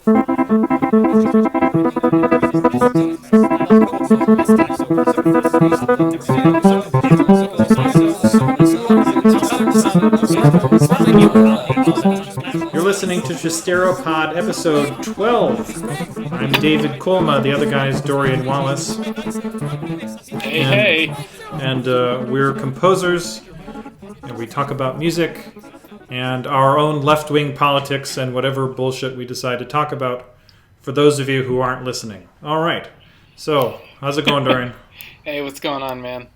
You're listening to Trysteropod episode 12. I'm David Kulma, the other guy is Dorian Wallace. Hey. And we're composers, and we talk about music and our own left-wing politics and whatever bullshit we decide to talk about for those of you who aren't listening. All right. So, how's it going, Dorian? Hey, what's going on, man?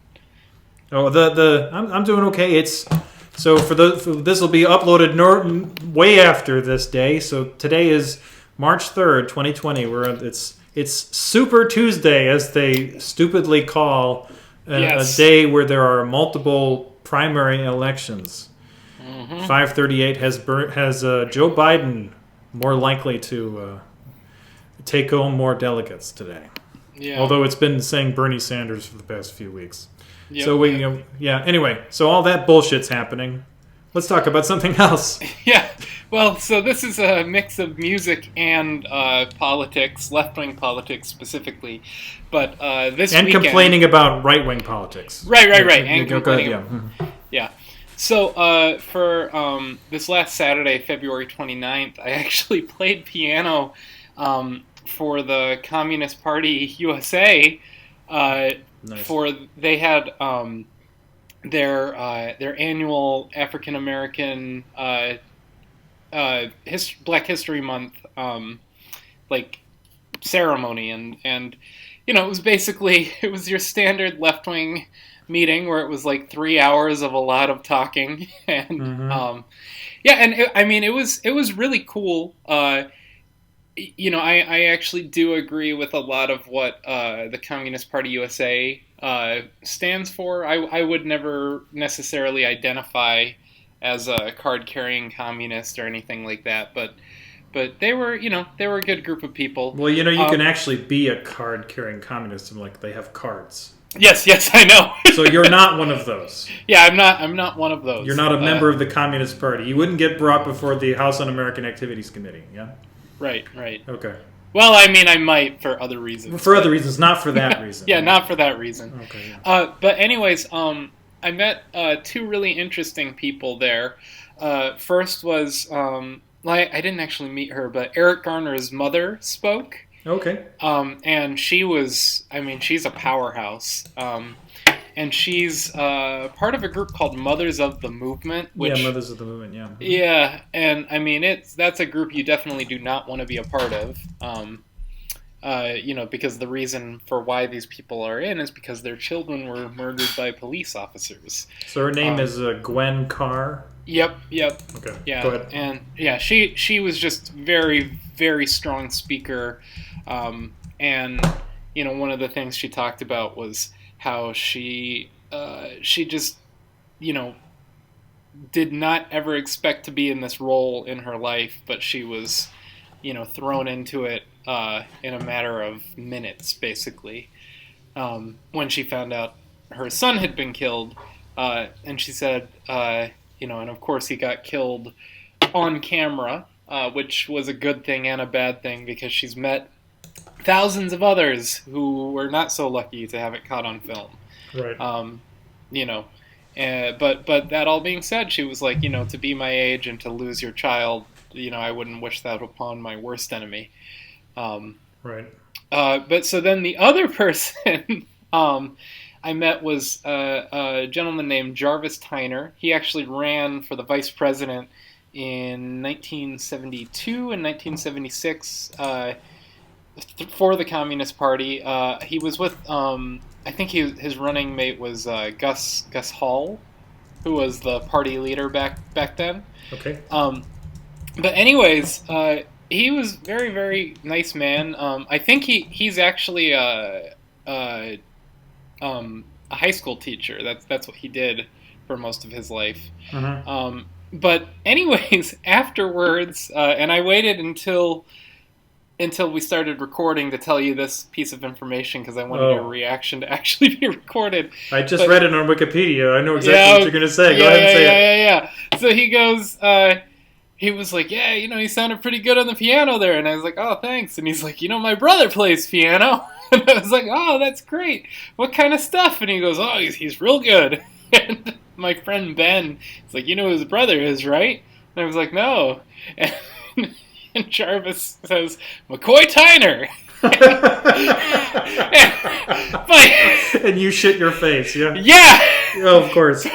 Oh, I'm doing okay. So this will be uploaded way after this day. So today is March 3rd, 2020. It's Super Tuesday, as they stupidly call a day where there are multiple primary elections. 538 has Joe Biden more likely to take home more delegates today. Yeah. Although it's been saying Bernie Sanders for the past few weeks. Yep. So anyway, so all that bullshit's happening. Let's talk about something else. Yeah. Well, so this is a mix of music and politics, left-wing politics specifically. But this and weekend... complaining about right-wing politics. Right. And complaining. Ahead, yeah. So for this last Saturday, February 29th, I actually played piano for the Communist Party USA. Nice. They had their annual African American Black History Month ceremony, and it was basically your standard left wing meeting where it was like 3 hours of a lot of talking, and it was really cool. I actually do agree with a lot of what the Communist Party USA stands for. I would never necessarily identify as a card-carrying communist or anything like that, but they were a good group of people. Well, you can actually be a card-carrying communist, and they have cards. Yes, I know. So you're not one of those. Yeah, I'm not one of those. You're not a member of the Communist Party. You wouldn't get brought before the House Un-American Activities Committee, yeah? Right. Okay. Well, I might for other reasons. For other reasons, not for that reason. Yeah, not for that reason. Okay. Yeah. But anyways, I met two really interesting people there. First was, I didn't actually meet her, but Eric Garner's mother spoke. Okay. And she's a powerhouse. And she's part of a group called Mothers of the Movement. Mothers of the Movement, yeah. Yeah, and that's a group you definitely do not want to be a part of. Because the reason for why these people are in is because their children were murdered by police officers. So her name is Gwen Carr? Yep. Okay, yeah. Go ahead. And yeah, she was just very, very strong speaker. And one of the things she talked about was how she just, did not ever expect to be in this role in her life, but she was, thrown into it in a matter of minutes, basically. When she found out her son had been killed, and she said, and of course he got killed on camera, which was a good thing and a bad thing because she's met thousands of others who were not so lucky to have it caught on film. Right. But that all being said, she was like, to be my age and to lose your child, I wouldn't wish that upon my worst enemy. Right. But so then the other person I met was a gentleman named Jarvis Tyner. He actually ran for the vice president in 1972 and 1976 for the Communist Party. He was with, I think his running mate was Gus Hall, who was the party leader back then. Okay. But anyways, he was very, very nice man. I think he's actually a high school teacher. That's what he did for most of his life. Uh-huh. But anyways, afterwards, and I waited until we started recording to tell you this piece of information because I wanted your reaction to actually be recorded. I just read it on Wikipedia. I know exactly what you're going to say. Go ahead and say it. Yeah. So he goes, he was like, yeah, you sounded pretty good on the piano there. And I was like, oh, thanks. And he's like, my brother plays piano. And I was like, oh, that's great. What kind of stuff? And he goes, oh, he's real good. And my friend Ben, he's like, you know who his brother is, right? And I was like, no. And Jarvis says, McCoy Tyner. And you shit your face, yeah? Yeah! Oh, of course.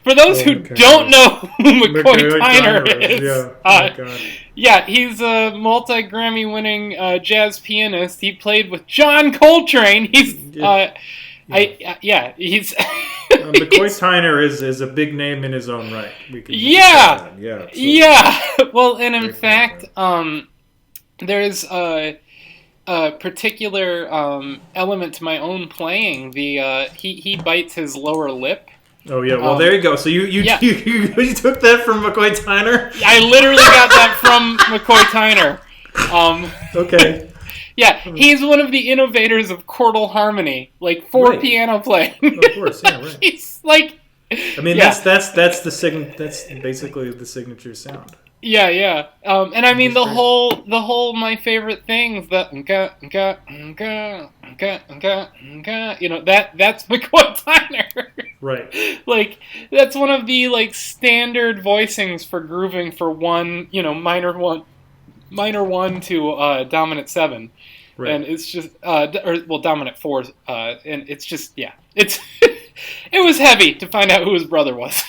For those who don't know who McCoy Tyner is, yeah. Oh, God. Yeah, he's a multi-Grammy winning jazz pianist. He played with John Coltrane. He's he's McCoy Tyner is a big name in his own right. Yeah. Yeah. Well, and in fact, there's a particular element to my own playing. He bites his lower lip. Oh yeah, well there you go. So you took that from McCoy Tyner? I literally got that from McCoy Tyner. Okay. Yeah, he's one of the innovators of chordal harmony, like for piano playing. Of course, yeah, right. He's like, I mean, that's basically the signature sound. Yeah. And I mean the whole my favorite things, that that's McCoy Tyner. Right. Like that's one of the like standard voicings for grooving for one, minor one to dominant 7. Right. And it's just dominant 4, and it's just it's it was heavy to find out who his brother was.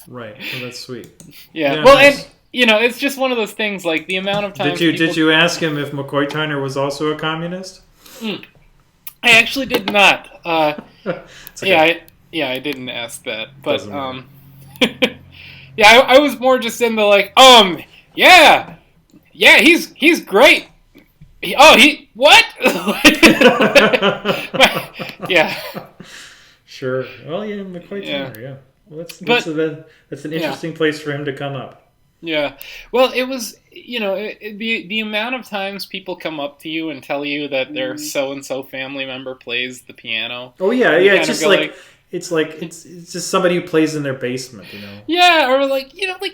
Right. Well, that's sweet. Yeah. Well, nice. And it's just one of those things. Like the amount of times. Did you ask him if McCoy Tyner was also a communist? I actually did not. Okay. I didn't ask that, but I was more just in the like, he's great. What? Yeah. Sure. Well, yeah, McCoy Tyner, yeah. Well, that's an interesting place for him to come up. Yeah. Well, it was, the amount of times people come up to you and tell you that their so-and-so family member plays the piano. Oh, yeah. It's just it's just somebody who plays in their basement, Yeah, or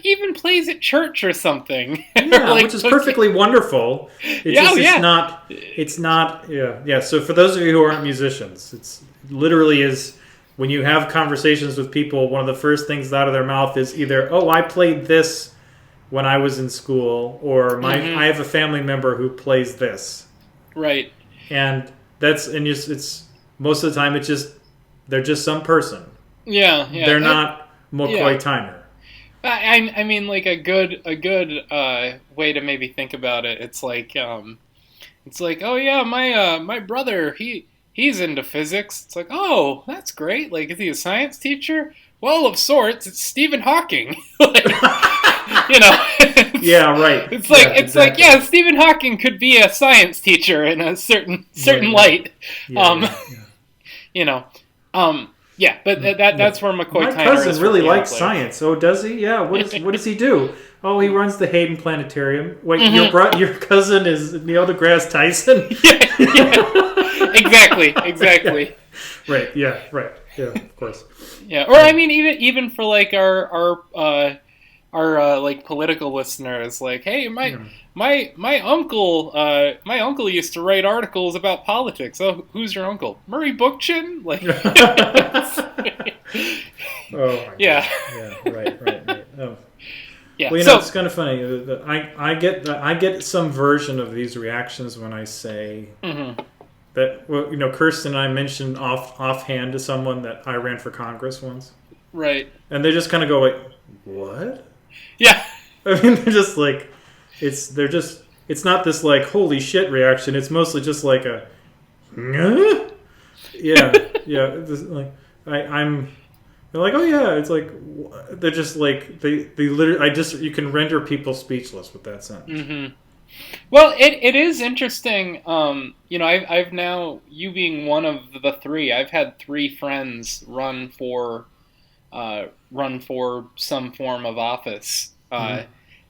even plays at church or something. Yeah, which is perfectly wonderful. It's not, yeah. So for those of you who aren't musicians, it's literally is... When you have conversations with people, one of the first things out of their mouth is either, "Oh, I played this when I was in school," or "I have a family member who plays this." Right. And it's most of the time they're just some person. Yeah. They're not McCoy Tyner. I mean, like a good way to maybe think about it. It's like, oh yeah, my brother He's into physics. It's like, oh, that's great. Like, is he a science teacher? Well, of sorts. It's Stephen Hawking. Yeah, right. It's like Stephen Hawking could be a science teacher in a certain light. But that's where McCoy Tyner is. My cousin really likes science. Oh, does he? Yeah. What does he do? Oh, he runs the Hayden Planetarium. Wait, your cousin is Neil deGrasse Tyson? Yeah. Exactly. Right. Yeah. Right. Yeah. Of course. Yeah. Or I mean, even for like our like political listeners, like, hey, my uncle used to write articles about politics. Oh, who's your uncle? Murray Bookchin? Like. Oh. Yeah. Yeah. Right. Oh. Yeah. Well, it's kind of funny. I get some version of these reactions when I say. Mm-hmm. That, Kirsten and I mentioned offhand to someone that I ran for Congress once. Right. And they just kind of go like, what? Yeah. I mean, they're just like, it's not this like, holy shit reaction. It's mostly just like a, yeah. Like, they're like, oh yeah. It's like, they're just like, they literally, you can render people speechless with that sentence. Mm-hmm. Well, it is interesting. I've now, you being one of the 3, I've had 3 friends run for some form of office. And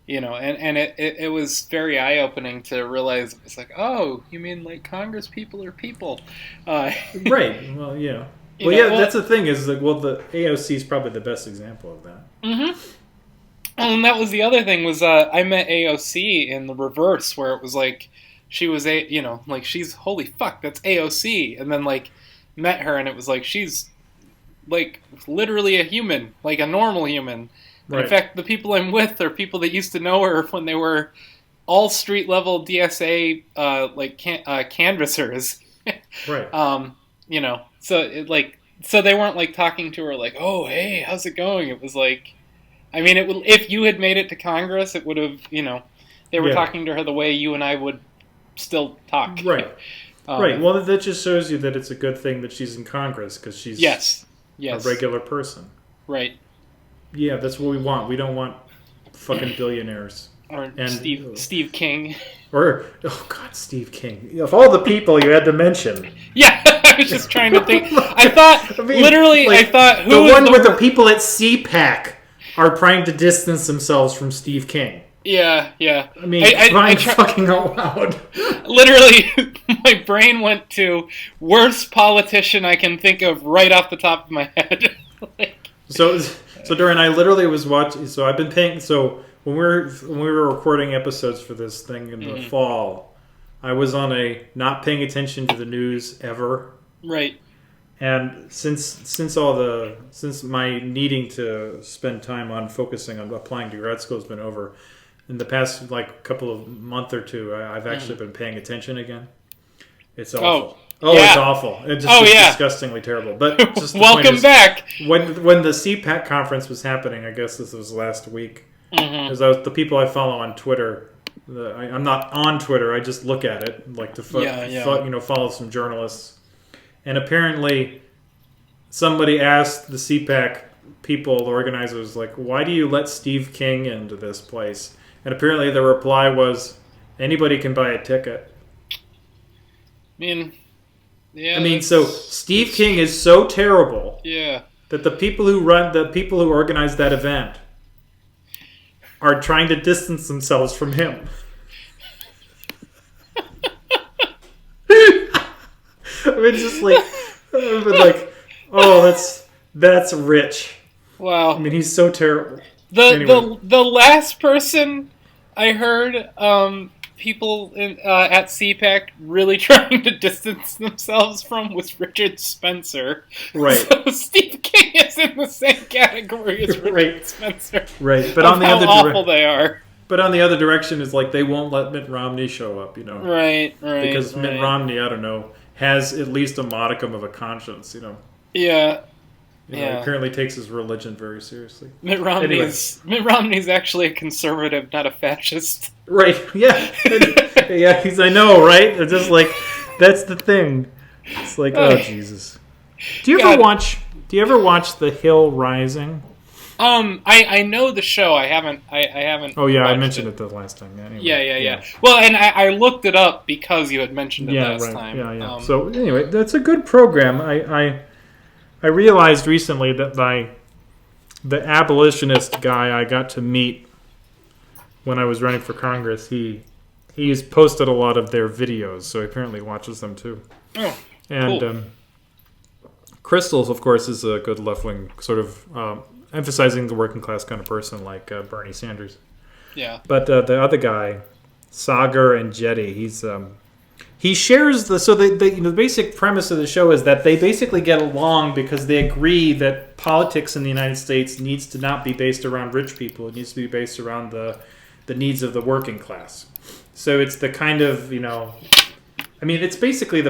it was very eye opening to realize it's like, oh, you mean like Congress people are people, right? Well, yeah. Well, that's the thing is like, the AOC is probably the best example of that. Mm-hmm. And that was the other thing was I met AOC in the reverse where it was like she was like she's holy fuck that's AOC, and then like met her and it was like she's like literally a human, like a normal human. And Right. in fact, the people I'm with are people that used to know her when they were all street level DSA canvassers. Right. So so they weren't like talking to her like, oh hey, how's it going? It was like, I mean, it would if you had made it to Congress, it would have they were Yeah. talking to her the way you and I would still talk. Right. Right. Well, that just shows you that it's a good thing that she's in Congress because she's Yes. a regular person. Right. Yeah, that's what we want. We don't want fucking billionaires. Or And- Steve King. Or, oh God, Steve King. Of all the people you had to mention. Yeah, I was just trying to think. I thought, I mean, literally, like, I thought, who the was one where the people at CPAC are trying to distance themselves from Steve King. Yeah. I mean, crying fucking out loud. Literally, my brain went to worst politician I can think of right off the top of my head. Like, So Dorian, I literally was watching. So I've been paying. So when we were recording episodes for this thing in the fall, I was on a not paying attention to the news ever. right. And since my needing to spend time on focusing on applying to grad school has been over, in the past like couple of month or two, I've actually been paying attention again. It's awful. Oh, yeah. It's awful. It's just disgustingly terrible. But just the Welcome point is, back. When the CPAC conference was happening, I guess this was last week. Because the people I follow on Twitter, I'm not on Twitter. I just look at it, like to follow some journalists. And apparently, somebody asked the CPAC people, the organizers, like, why do you let Steve King into this place? And apparently the reply was, anybody can buy a ticket. I mean, I mean, so Steve King is so terrible that the people who organize that event are trying to distance themselves from him. I mean, just that's rich. wow. I mean, he's so terrible. The last person I heard people at CPAC really trying to distance themselves from was Richard Spencer. Right. So Steve King is in the same category as Richard Spencer. Right. But on the other awful they are. But on the other direction is like they won't let Mitt Romney show up, Right. Because Mitt Romney, I don't know, has at least a modicum of a conscience, Yeah. He apparently takes his religion very seriously. Mitt Romney's actually a conservative, not a fascist. Right. Yeah. Yeah. I know, right? It's just like that's the thing. It's like, oh Jesus. Do you ever watch The Hill Rising? I know the show. I haven't. Oh yeah, I mentioned it the last time. Anyway, yeah. Well, and I looked it up because you had mentioned it last time. Yeah. So anyway, that's a good program. I realized recently that the abolitionist guy I got to meet when I was running for Congress, he's posted a lot of their videos, so he apparently watches them too. Oh, and cool. Crystals, of course, is a good left-wing sort of emphasizing the working class kind of person like Bernie Sanders. Yeah. But the other guy, Sagar and Jetty, he shares the basic premise of the show is that they basically get along because they agree that politics in the United States needs to not be based around rich people. It needs to be based around the needs of the working class. So it's the kind of, I mean, it's basically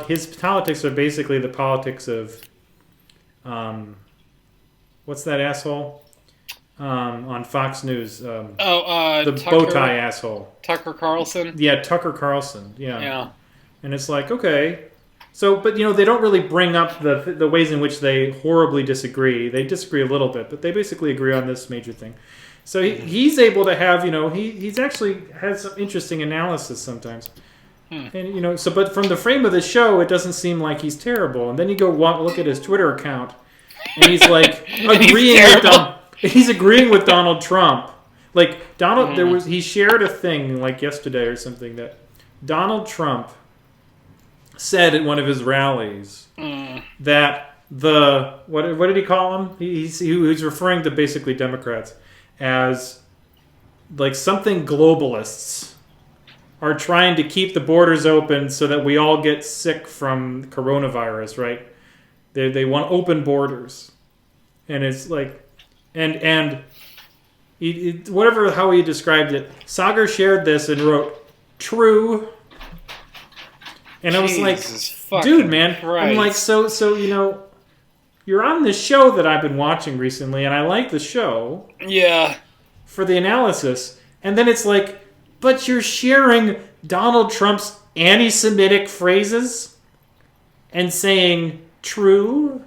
his politics are basically the politics of, what's that asshole? On Fox News. The bow tie asshole. Tucker Carlson? Yeah, Tucker Carlson. Yeah. And it's like, okay. So, but, they don't really bring up the ways in which they horribly disagree. They disagree a little bit, but they basically agree on this major thing. So he's able to have, he's actually has some interesting analysis sometimes. And, but from the frame of the show, it doesn't seem like he's terrible. And then you go look at his Twitter account, and he's like he's agreeing with Donald Trump. Like Donald, he shared a thing like yesterday or something that Donald Trump said at one of his rallies that what did he call him? He was referring to basically Democrats, as like something globalists are trying to keep the borders open so that we all get sick from coronavirus, right? They want open borders, and it's like, and whatever how he described it, Sagar shared this and wrote true, and I was like, dude, man, Christ. I'm like, so you're on this show that I've been watching recently, and I like the show, yeah, for the analysis, and then it's like, but you're sharing Donald Trump's anti-Semitic phrases and saying true.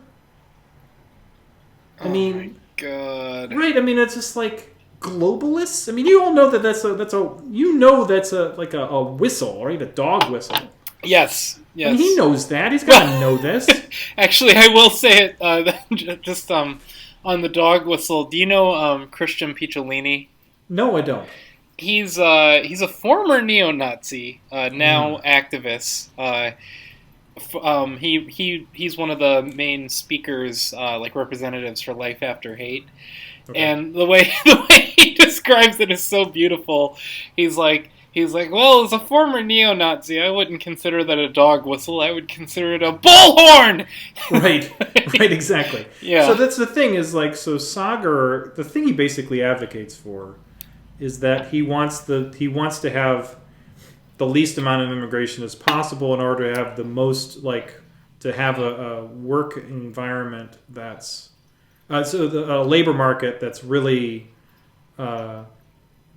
I mean, my God. Right? I mean, it's just like globalists. I mean, you all know that that's a like a whistle, right? A dog whistle. Yes. I mean, he knows that. He's got to know this. Actually, I will say it just on the dog whistle. Do you know Christian Picciolini? No, I don't. He's a former neo-Nazi, now activist. He's one of the main speakers, like representatives for Life After Hate, okay. And the way he describes it is so beautiful. He's like, well, as a former neo-Nazi, I wouldn't consider that a dog whistle. I would consider it a bullhorn. Right, exactly. Yeah. So that's the thing is like, so Sagar, the thing he basically advocates for is that he wants to have the least amount of immigration as possible in order to have the most, like, to have a work environment that's a labor market that's really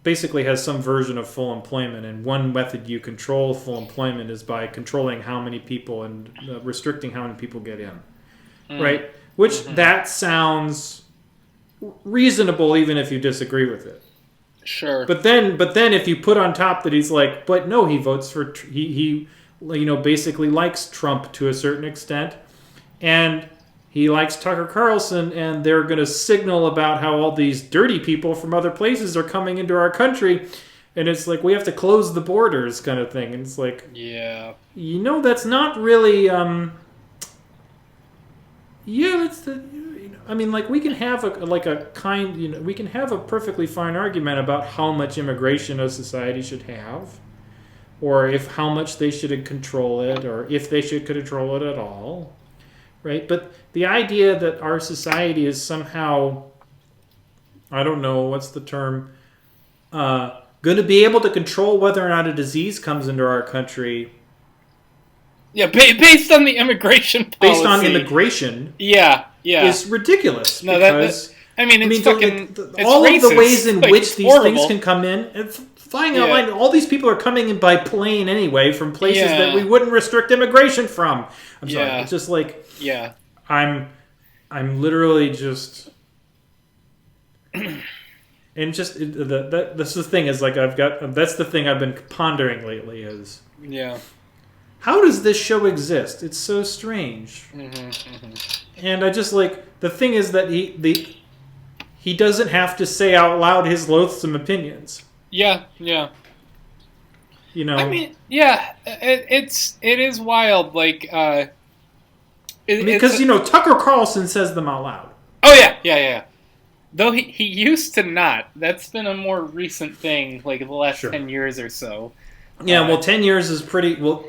basically has some version of full employment. And one method you control full employment is by controlling how many people and restricting how many people get in, right? Which that sounds reasonable even if you disagree with it. Sure. But then if you put on top that he's like, but no, he votes for he basically likes Trump to a certain extent, and he likes Tucker Carlson, and they're going to signal about how all these dirty people from other places are coming into our country, and it's like we have to close the borders kind of thing, and it's like, yeah, that's not really that's the. I mean, like, we can have we can have a perfectly fine argument about how much immigration a society should have, or how much they should control it, or if they should control it at all, right? But the idea that our society is somehow, I don't know, what's the term, going to be able to control whether or not a disease comes into our country. Yeah, based on the immigration policy. Based on immigration. Yeah. Is ridiculous. No, because it's fucking all racist. Of the ways in like, which these horrible. things can come in, and flying out line, all these people are coming in by plane anyway from places that we wouldn't restrict immigration from. I'm sorry. It's just like I'm literally just and just that's the thing is like that's the thing I've been pondering lately is how does this show exist? It's so strange. And I just like the thing is that he doesn't have to say out loud his loathsome opinions. Yeah. I mean, it is wild. Like, because Tucker Carlson says them out loud. Oh yeah. Though he used to not. That's been a more recent thing, like the last 10 years or so. Yeah, well, 10 years is pretty... Well,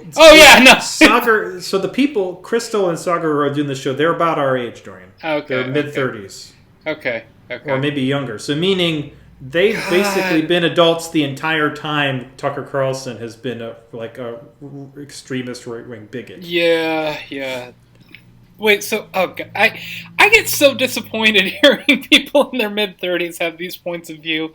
Sagar... So the people, Crystal and Sagar are doing the show, they're about our age, Dorian. Okay. They're mid-30s. Okay. Or maybe younger. So meaning they've basically been adults the entire time Tucker Carlson has been a extremist right-wing bigot. Yeah. Wait, so... Oh, God. I get so disappointed hearing people in their mid-30s have these points of view.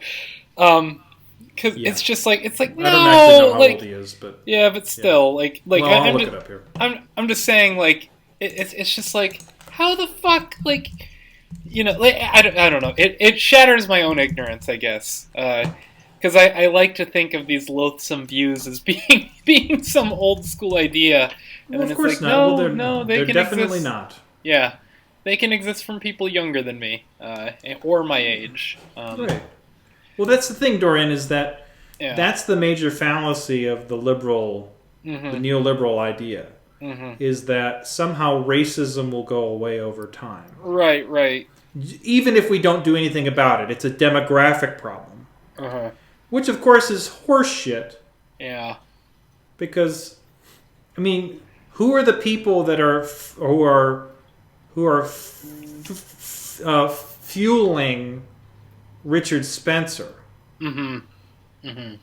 Because it's just like, it's like, no, I don't actually know how old he is, but... Yeah, but still, like well, I'll look it up here. I'm just saying, like, it's just like, how the fuck, like, like, I don't know. It shatters my own ignorance, I guess. Because I like to think of these loathsome views as being some old school idea. And well, then of course it's like, not. No, they can definitely exist. not. Yeah. They can exist from people younger than me, or my age. Right. Well, that's the thing, Dorian, is that that's the major fallacy of the liberal, the neoliberal idea, is that somehow racism will go away over time. Right. even if we don't do anything about it, it's a demographic problem. Uh-huh. Which, of course, is horseshit. Yeah. Because, I mean, who are the people that are fueling Richard Spencer? Mm-hmm. Mm-hmm.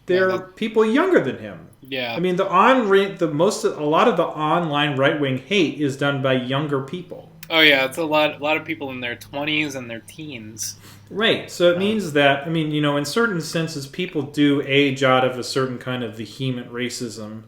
They're people younger than him. Yeah. I mean, a lot of the online right-wing hate is done by younger people. Oh yeah, it's a lot of people in their 20s and their teens. Right. So it means that, I mean, in certain senses, people do age out of a certain kind of vehement racism,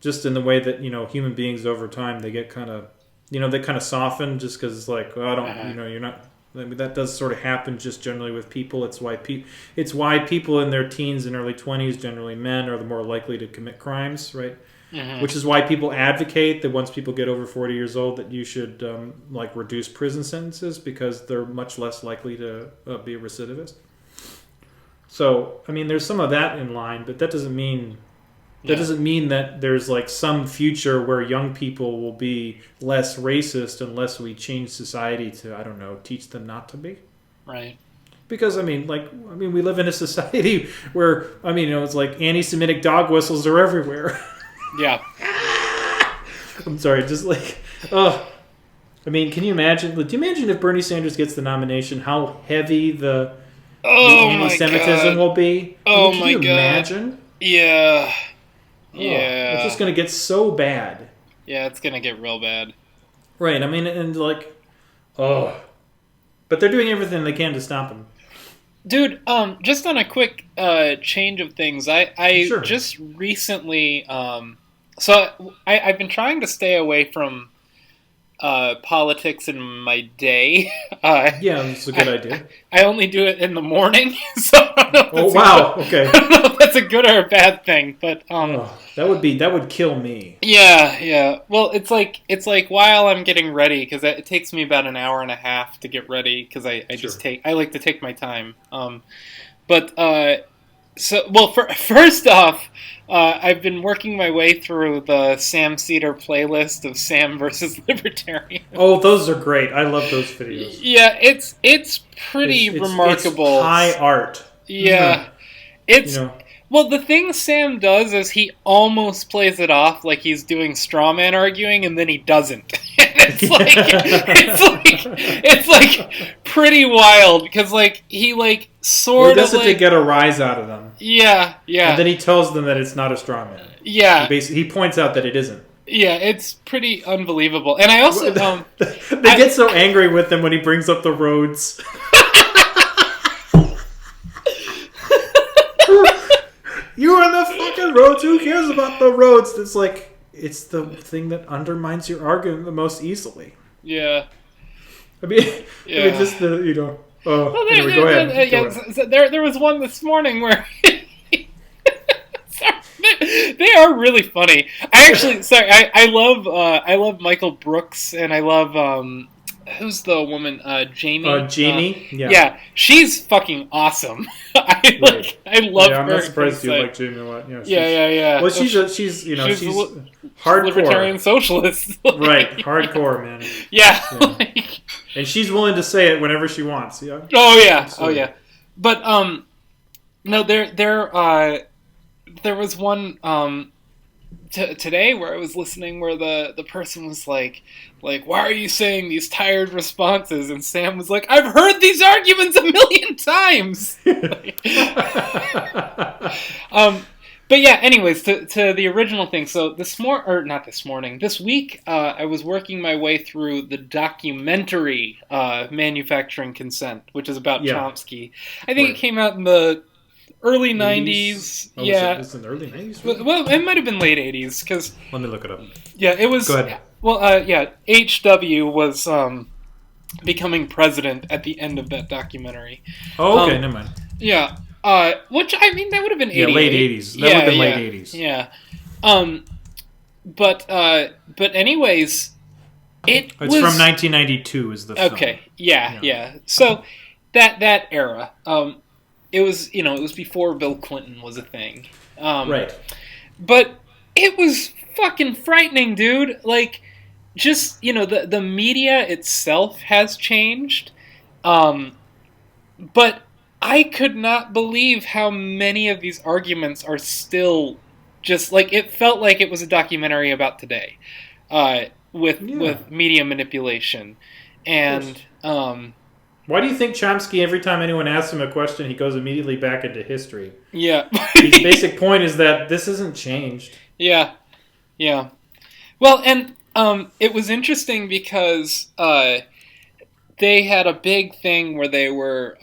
just in the way that, human beings over time, they get kind of, they kind of soften just because it's like, well, I don't, you're not. I mean, that does sort of happen just generally with people. It's why people in their teens and early 20s, generally men, are the more likely to commit crimes, right? Mm-hmm. Which is why people advocate that once people get over 40 years old, that you should reduce prison sentences because they're much less likely to be a recidivist. So, I mean, there's some of that in line, but that doesn't mean that there's some future where young people will be less racist unless we change society to, I don't know, teach them not to be. Right. Because we live in a society where it's like anti-Semitic dog whistles are everywhere. Yeah. I'm sorry, just can you imagine? Do you imagine if Bernie Sanders gets the nomination, how heavy the anti-Semitism will be? Oh can you imagine? Yeah. Yeah. It's just going to get so bad. Yeah, it's going to get real bad. Right. I mean, but they're doing everything they can to stop him. Dude, just on a quick change of things, I Sure. just recently, I've been trying to stay away from politics in my day. Yeah, that's a good idea. I only do it in the morning, so I don't know if Okay. I don't know if that's a good or a bad thing, but that would kill me. Yeah. Well, it's like while I'm getting ready, because it takes me about an hour and a half to get ready, because I like to take my time. First off, I've been working my way through the Sam Cedar playlist of Sam versus Libertarian. Oh, those are great. I love those videos. Yeah, it's pretty remarkable. It's high art. Yeah. It's... Well, the thing Sam does is he almost plays it off like he's doing straw man arguing, and then he doesn't. It's pretty wild, because he sort of does it to get a rise out of them. Yeah. And then he tells them that it's not a straw man. Yeah. He points out that it isn't. Yeah, it's pretty unbelievable. And I also they get so angry with him when he brings up the roads. You are the fucking roads. Who cares about the roads? It's the thing that undermines your argument the most easily. Yeah. Just the Well, anyway, go ahead. So there was one this morning where they are really funny. I love Michael Brooks, and I love who's the woman? Jamie. Jamie. Yeah, she's fucking awesome. I love her. I'm not surprised you like Jamie a lot. Yeah. Well, she's hardcore libertarian socialist. Right, hardcore, man. Yeah. And she's willing to say it whenever she wants. Yeah. Oh yeah. Absolutely. Oh yeah. But no, there was one today where I was listening where the person was like, why are you saying these tired responses? And Sam was like, I've heard these arguments 1,000,000 times. But yeah, anyways, to the original thing. So this week, I was working my way through the documentary Manufacturing Consent, which is about Chomsky. I think it came out in the early 90s. Oh, yeah. Was it in the early 90s? Well, it might have been late 80s. Let me look it up. Yeah, it was... Go ahead. Well, H.W. was becoming president at the end of that documentary. Oh, okay, never mind. Yeah. Which, I mean, that would have been 88. Yeah, late 80s. That would have been late 80s. Yeah. But anyways, it's from 1992 is the film. Okay, yeah. So, that era, it was before Bill Clinton was a thing. Right. But it was fucking frightening, dude. just the media itself has changed, um, but I could not believe how many of these arguments are still just like it felt like it was a documentary about today, Yeah, with media manipulation, of course. and Why do you think Chomsky, every time anyone asks him a question, he goes immediately back into history? yeah, His basic point is that this hasn't changed. yeah, yeah. Well, and it was interesting because they had a big thing where they were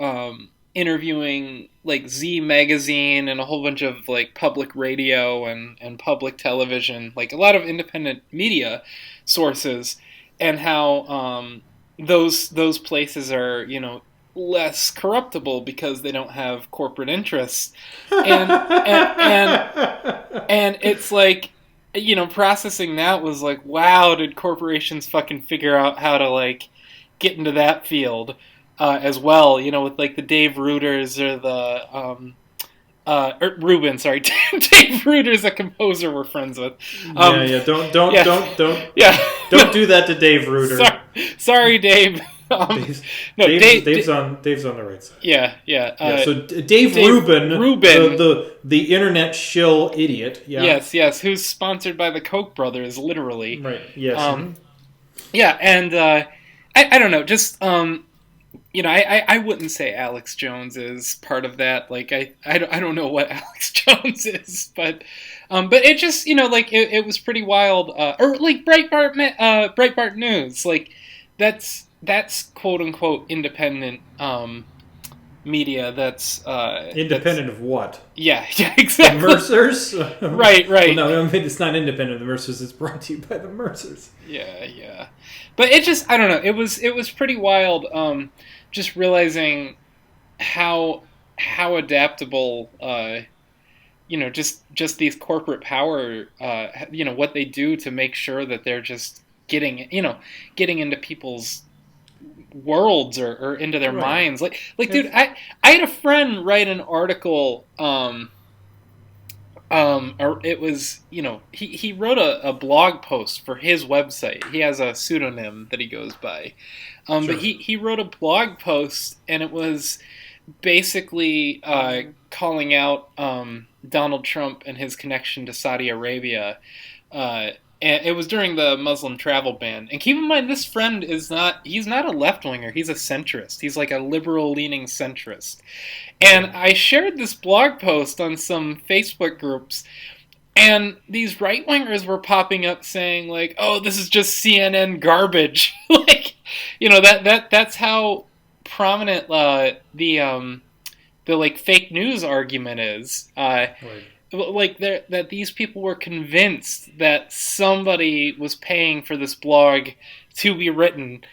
interviewing like Z magazine and a whole bunch of like public radio and public television, like a lot of independent media sources, and how those places are less corruptible because they don't have corporate interests, and and and, and it's like processing that was like, wow, did corporations fucking figure out how to like get into that field as well, with like the Dave Reuters or the Ruben, sorry, Dave Reuters, a composer we're friends with. Yeah, yeah. Yeah, yeah. Don't do that to Dave Reuter. Sorry, Dave. Dave's, No, Dave's on the right side. Yeah, yeah. Yeah. So Dave Rubin, the internet shill idiot. Yeah. Yes. Who's sponsored by the Koch brothers, literally. Right. Yes. Yeah, and I don't know, just I wouldn't say Alex Jones is part of that. Like I don't know what Alex Jones is, but it just like it was pretty wild. Or like Breitbart News, like that's quote unquote independent media. That's independent of what? Yeah, exactly. The Mercers. Right. Well, no, I mean, it's not independent of the Mercers. It's brought to you by the Mercers. Yeah. But it just, I don't know. It was pretty wild. Just realizing how adaptable, just these corporate power, what they do to make sure that they're just getting into people's worlds or into their minds. Like, dude, I had a friend write an article. Or it was, he wrote a blog post for his website. He has a pseudonym that he goes by. Sure. But he wrote a blog post, and it was basically calling out Donald Trump and his connection to Saudi Arabia. And it was during the Muslim travel ban. And keep in mind, this friend he's not a left-winger. He's a centrist. He's like a liberal-leaning centrist. And I shared this blog post on some Facebook groups, and these right-wingers were popping up saying like, "Oh, this is just CNN garbage." Like, that's how prominent the like fake news argument is. Right. Like that these people were convinced that somebody was paying for this blog to be written,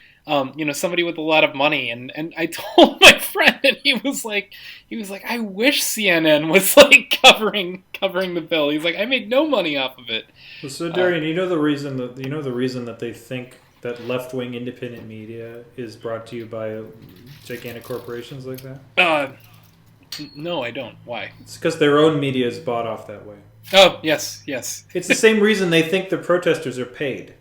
somebody with a lot of money, and I told my friend, and he was like, I wish CNN was like covering the bill. He's like, I made no money off of it. Well, so Dorian, the reason that they think that left-wing independent media is brought to you by gigantic corporations like that? No, I don't. Why? It's because their own media is bought off that way. Oh, yes. It's the same reason they think the protesters are paid.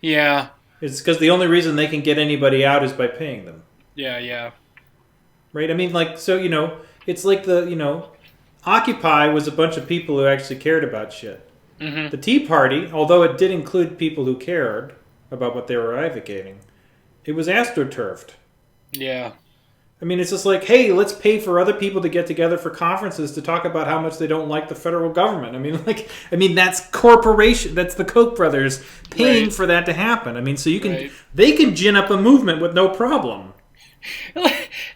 Yeah. It's because the only reason they can get anybody out is by paying them. Yeah. Right? I mean, like, so, it's like Occupy was a bunch of people who actually cared about shit. Mm-hmm. The Tea Party, although it did include people who cared about what they were advocating, it was astroturfed. Yeah. I mean, it's just like, hey, let's pay for other people to get together for conferences to talk about how much they don't like the federal government. I mean, that's corporation. That's the Koch brothers paying for that to happen. I mean, so they can gin up a movement with no problem.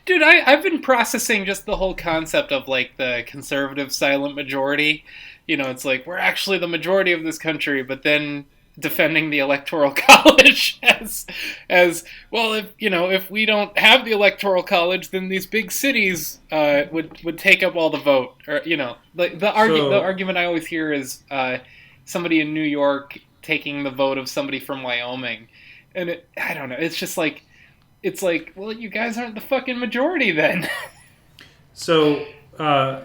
Dude, I've been processing just the whole concept of like the conservative silent majority. It's like we're actually the majority of this country, but then defending the electoral college as well. If we don't have the electoral college, then these big cities would take up all the vote. Or the argument I always hear is somebody in New York taking the vote of somebody from Wyoming, and I don't know. It's just like well, you guys aren't the fucking majority then. So I've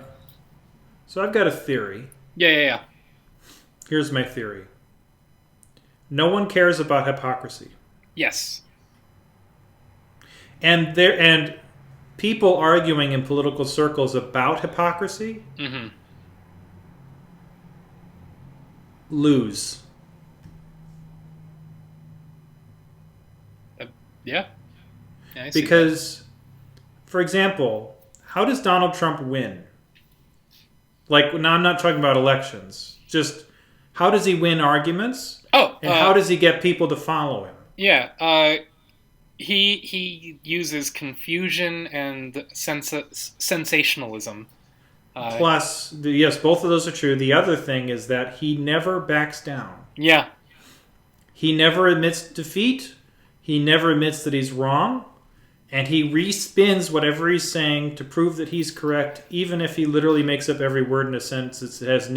got a theory. Yeah. Here's my theory. no one cares about hypocrisy. Yes. And people arguing in political circles about hypocrisy lose. Yeah. I see because, for example, how does Donald Trump win? Like, now I'm not talking about elections. Just how does he win arguments? And how does he get people to follow him? Yeah. He uses confusion and sensationalism. Plus, yes, both of those are true. The other thing is that he never backs down. Yeah. He never admits defeat. He never admits that he's wrong. And he respins whatever he's saying to prove that he's correct, even if he literally makes up every word in a sentence that has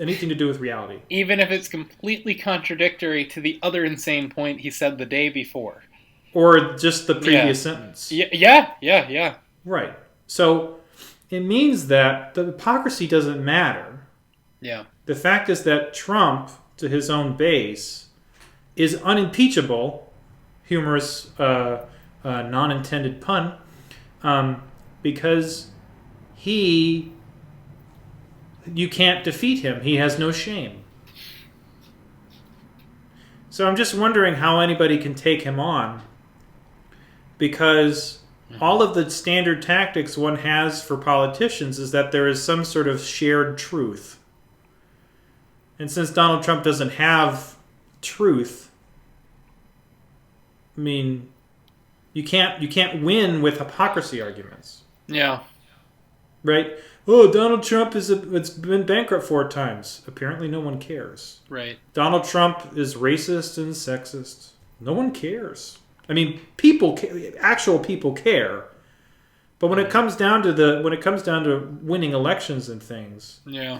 anything to do with reality. Even if it's completely contradictory to the other insane point he said the day before. Or just the previous sentence. Yeah. Right. So it means that the hypocrisy doesn't matter. Yeah. The fact is that Trump, to his own base, is unimpeachable, humorous non-intended pun, because you can't defeat him. He has no shame. So I'm just wondering how anybody can take him on, because all of the standard tactics one has for politicians is that there is some sort of shared truth. And since Donald Trump doesn't have truth, I mean, you can't win with hypocrisy arguments. Yeah. Right? Oh, Donald Trump it's been bankrupt 4 times. Apparently no one cares. Right. Donald Trump is racist and sexist. No one cares. I mean, actual people care. But when it comes down to winning elections and things, yeah.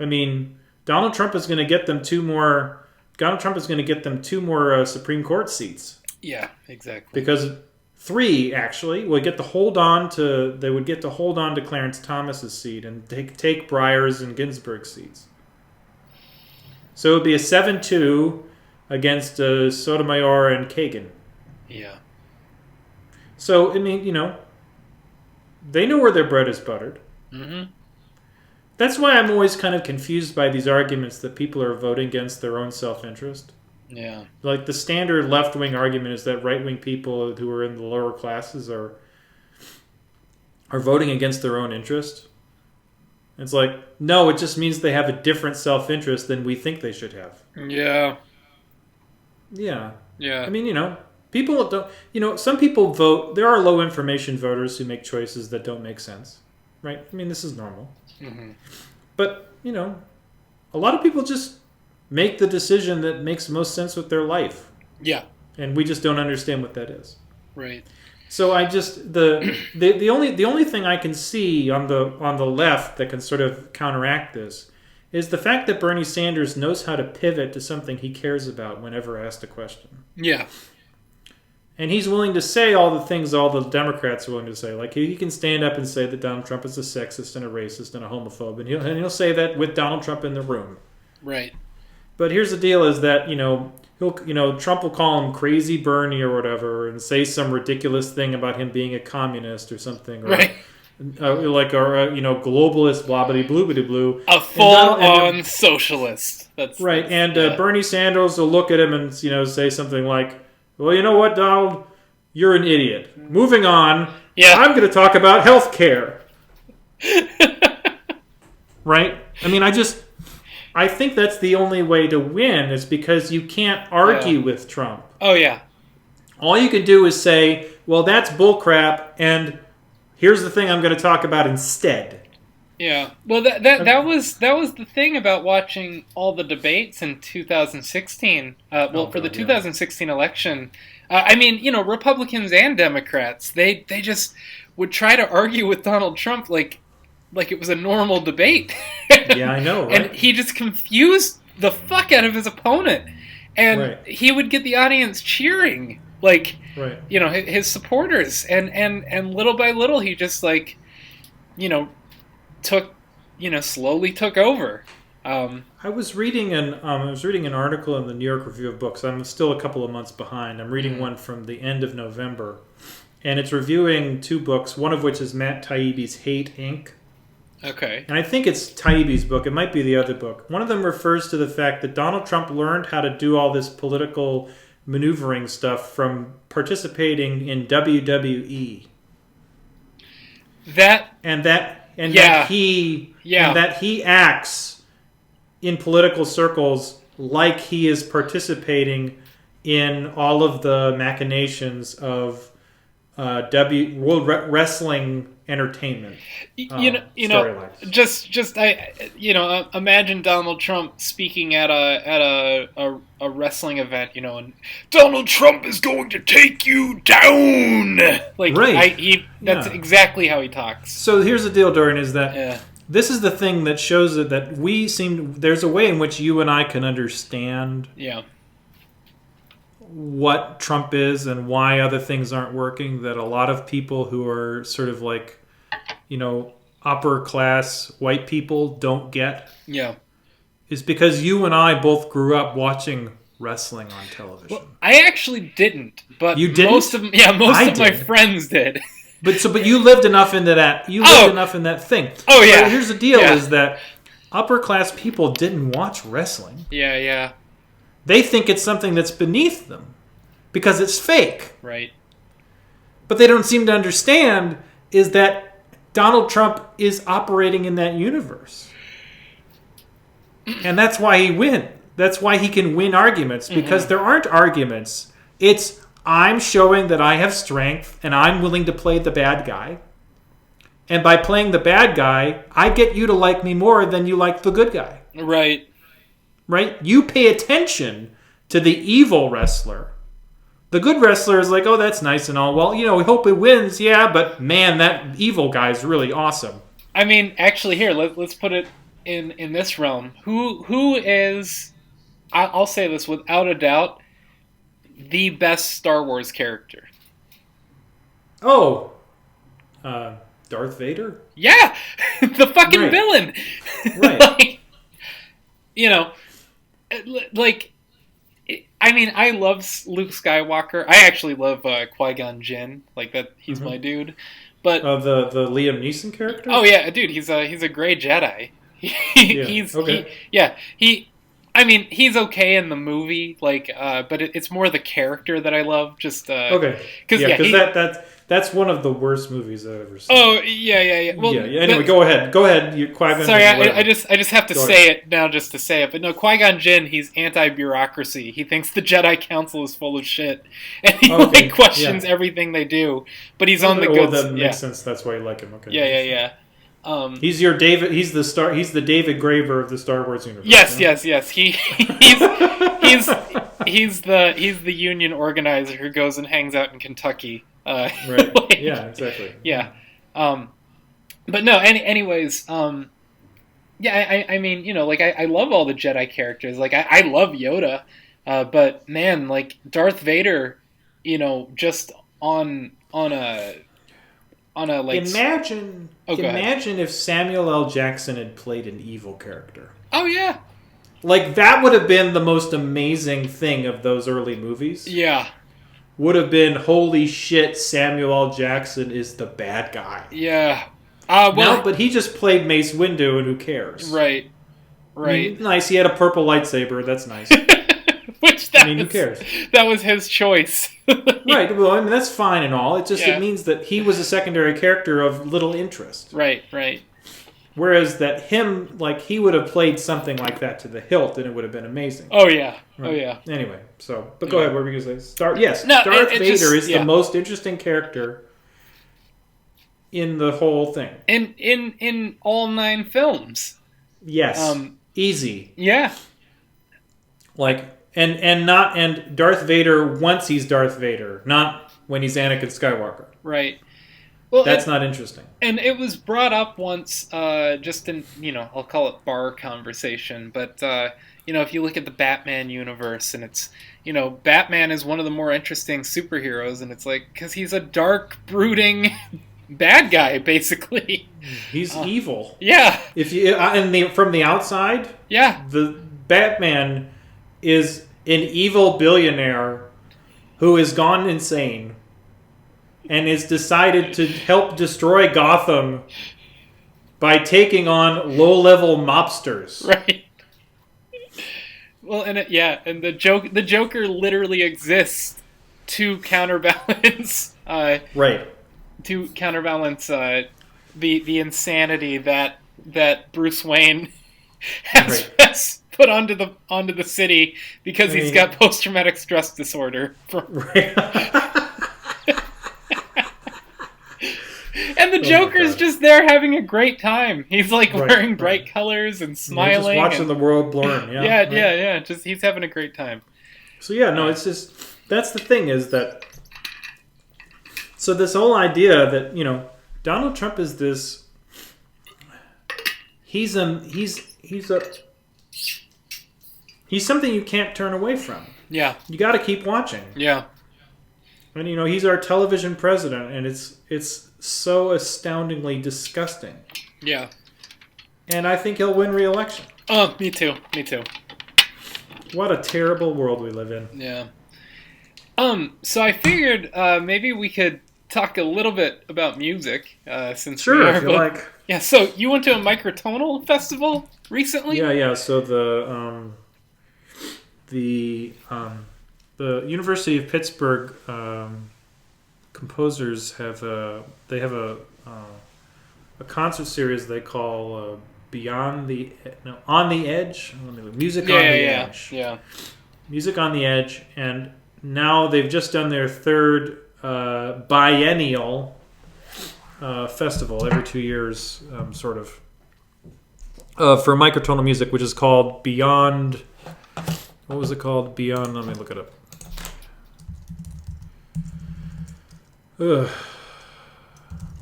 I mean, Donald Trump is going to get them 2 more Supreme Court seats. Yeah, exactly. Because 3 actually would get to hold on to Clarence Thomas's seat and take Breyer's and Ginsburg's seats. So it would be a 7-2 against Sotomayor and Kagan. Yeah. So I mean, they know where their bread is buttered. Mm-hmm. That's why I'm always kind of confused by these arguments that people are voting against their own self-interest. Yeah. Like the standard left-wing argument is that right-wing people who are in the lower classes are voting against their own interest. It's like, no, it just means they have a different self-interest than we think they should have. Yeah. Yeah. Yeah. I mean, people don't, some people vote, there are low-information voters who make choices that don't make sense, right? I mean, this is normal. Mm-hmm. But, a lot of people just make the decision that makes most sense with their life. Yeah. And we just don't understand what that is. Right. So I just the only thing I can see on the left that can sort of counteract this is the fact that Bernie Sanders knows how to pivot to something he cares about whenever asked a question. Yeah. And he's willing to say all the things all the Democrats are willing to say. Like, he can stand up and say that Donald Trump is a sexist and a racist and a homophobe. And he'll say that with Donald Trump in the room. Right. But here's the deal is that, Trump will call him Crazy Bernie or whatever and say some ridiculous thing about him being a communist or something. Or, right. Globalist, blah-bitty-blue-bitty-blue. A full-on socialist. That's right. And Bernie Sanders will look at him and, say something like, well, you know what, Donald? You're an idiot. Moving on. Yeah. I'm going to talk about health care. Right? I mean, I think that's the only way to win is because you can't argue with Trump. Oh, yeah. All you can do is say, well, that's bullcrap, and here's the thing I'm going to talk about instead. Yeah. Well, that was the thing about watching all the debates in 2016. For the 2016 election, Republicans and Democrats, they just would try to argue with Donald Trump like it was a normal debate. Yeah, I know, right? And he just confused the fuck out of his opponent, and he would get the audience cheering, his supporters, and little by little he just slowly took over. I was reading an article in the New York Review of Books. I'm still a couple of months behind. I'm reading one from the end of November, and it's reviewing two books. One of which is Matt Taibbi's Hate Inc. Okay. And I think it's Taibbi's book. It might be the other book. One of them refers to the fact that Donald Trump learned how to do all this political maneuvering stuff from participating in WWE. That he acts in political circles like he is participating in all of the machinations of World Wrestling entertainment. Imagine Donald Trump speaking at a wrestling event, and Donald Trump is going to take you down. That's exactly how he talks. So here's the deal, Dorian, is that this is the thing that shows that there's a way in which you and I can understand what Trump is and why other things aren't working, that a lot of people who are sort of like, upper class white people don't get. Yeah. Is because you and I both grew up watching wrestling on television. Well, I actually didn't, but you didn't? most of my friends did. But you lived enough into that. You lived enough in that thing. Oh yeah. But here's the deal: is that upper class people didn't watch wrestling. Yeah. They think it's something that's beneath them because it's fake. Right. But they don't seem to understand is that Donald Trump is operating in that universe. And that's why he wins. That's why he can win arguments, because there aren't arguments. It's, I'm showing that I have strength and I'm willing to play the bad guy. And by playing the bad guy, I get you to like me more than you like the good guy. Right. Right? You pay attention to the evil wrestler. The good wrestler is like, oh, that's nice and all. Well, we hope he wins, yeah, but man, that evil guy is really awesome. I mean, actually, here, let's put it in this realm. Who is, I'll say this without a doubt, the best Star Wars character? Oh, Darth Vader? Yeah! The fucking villain! Right. I love Luke Skywalker. I actually love Qui-Gon Jinn. Like that, he's my dude. But the Liam Neeson character? Oh yeah, dude, he's a gray Jedi. He's okay in the movie, but it's more the character that I love. Just because that's one of the worst movies I've ever seen. Oh yeah. Well, Anyway, go ahead. Qui-Gon. Sorry, I just have to say it now, just to say it. But no, Qui-Gon Jinn, he's anti-bureaucracy. He thinks the Jedi Council is full of shit, and he questions everything they do. But he's on the good. That makes sense. That's why you like him. Okay. Yeah. He's your David. He's the David Graver of the Star Wars universe. Yes. He's the union organizer who goes and hangs out in Kentucky. Right. Yeah. Exactly. Yeah. But no. Anyways. Yeah. I mean, I love all the Jedi characters. I love Yoda. But man, Darth Vader, just on a imagine if Samuel L. Jackson had played an evil character. Oh yeah. That would have been the most amazing thing of those early movies. Yeah. Would have been, holy shit, Samuel L. Jackson is the bad guy. Yeah. But he just played Mace Windu, and who cares? Right. Nice, he had a purple lightsaber, that's nice. Who cares? That was his choice. Right, well, that's fine and all. It means that he was a secondary character of little interest. Right. Whereas that him, he would have played something like that to the hilt, and it would have been amazing. Oh, yeah. Right. Oh, yeah. Anyway, but go ahead, what were we going to say? Darth Vader is the most interesting character in the whole thing. In all 9 films. Yes. Easy. Yeah. And Darth Vader once he's Darth Vader, not when he's Anakin Skywalker. Right. Well, that's not interesting. And it was brought up once, just in, I'll call it bar conversation, but, if you look at the Batman universe, and it's, Batman is one of the more interesting superheroes, and it's because he's a dark, brooding bad guy, basically. He's evil. Yeah. If you from the outside, Yeah. the Batman is an evil billionaire who has gone insane and has decided to help destroy Gotham by taking on low-level mobsters. Right. Well, and and the Joker literally exists to counterbalance, Right. to counterbalance the insanity that Bruce Wayne has put onto the city because he's got post-traumatic stress disorder. And the Joker's just there having a great time. He's like wearing bright colors and smiling, just watching the world blur. Yeah. Just he's having a great time. So it's just that's the thing is that. So this whole idea that Donald Trump is this. He's something you can't turn away from. Yeah, you got to keep watching. Yeah, and he's our television president, and it's so astoundingly disgusting. Yeah, and I think he'll win re-election. Oh, me too. What a terrible world we live in. Yeah. So I figured maybe we could talk a little bit about music since sure, we are if you both... like. Yeah. So you went to a microtonal festival recently? Yeah. So the University of Pittsburgh composers have a concert series they call On the Edge. Music on the Edge. Yeah. Music on the Edge, and now they've just done their third biennial festival every 2 years, sort of, for microtonal music, which is called Beyond. What was it called? Beyond. Let me look it up.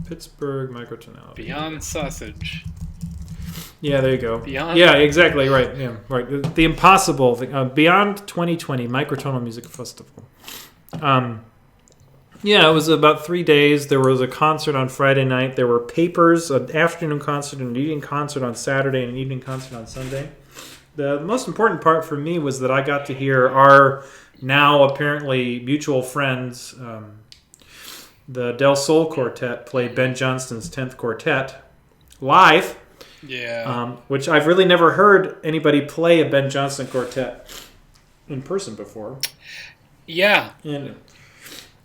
Pittsburgh microtonality. Beyond Sausage. Yeah, there you go. Beyond. Yeah, exactly right. Yeah, right. The impossible thing. Beyond 2020 Microtonal Music Festival. Yeah, it was about 3 days. There was a concert on Friday night. There were papers, an afternoon concert, an evening concert on Saturday, and an evening concert on Sunday. The most important part for me was that I got to hear our now apparently mutual friends, the Del Sol Quartet, play Ben Johnston's 10th Quartet live. Yeah. Which I've really never heard anybody play a Ben Johnston Quartet in person before. Yeah. And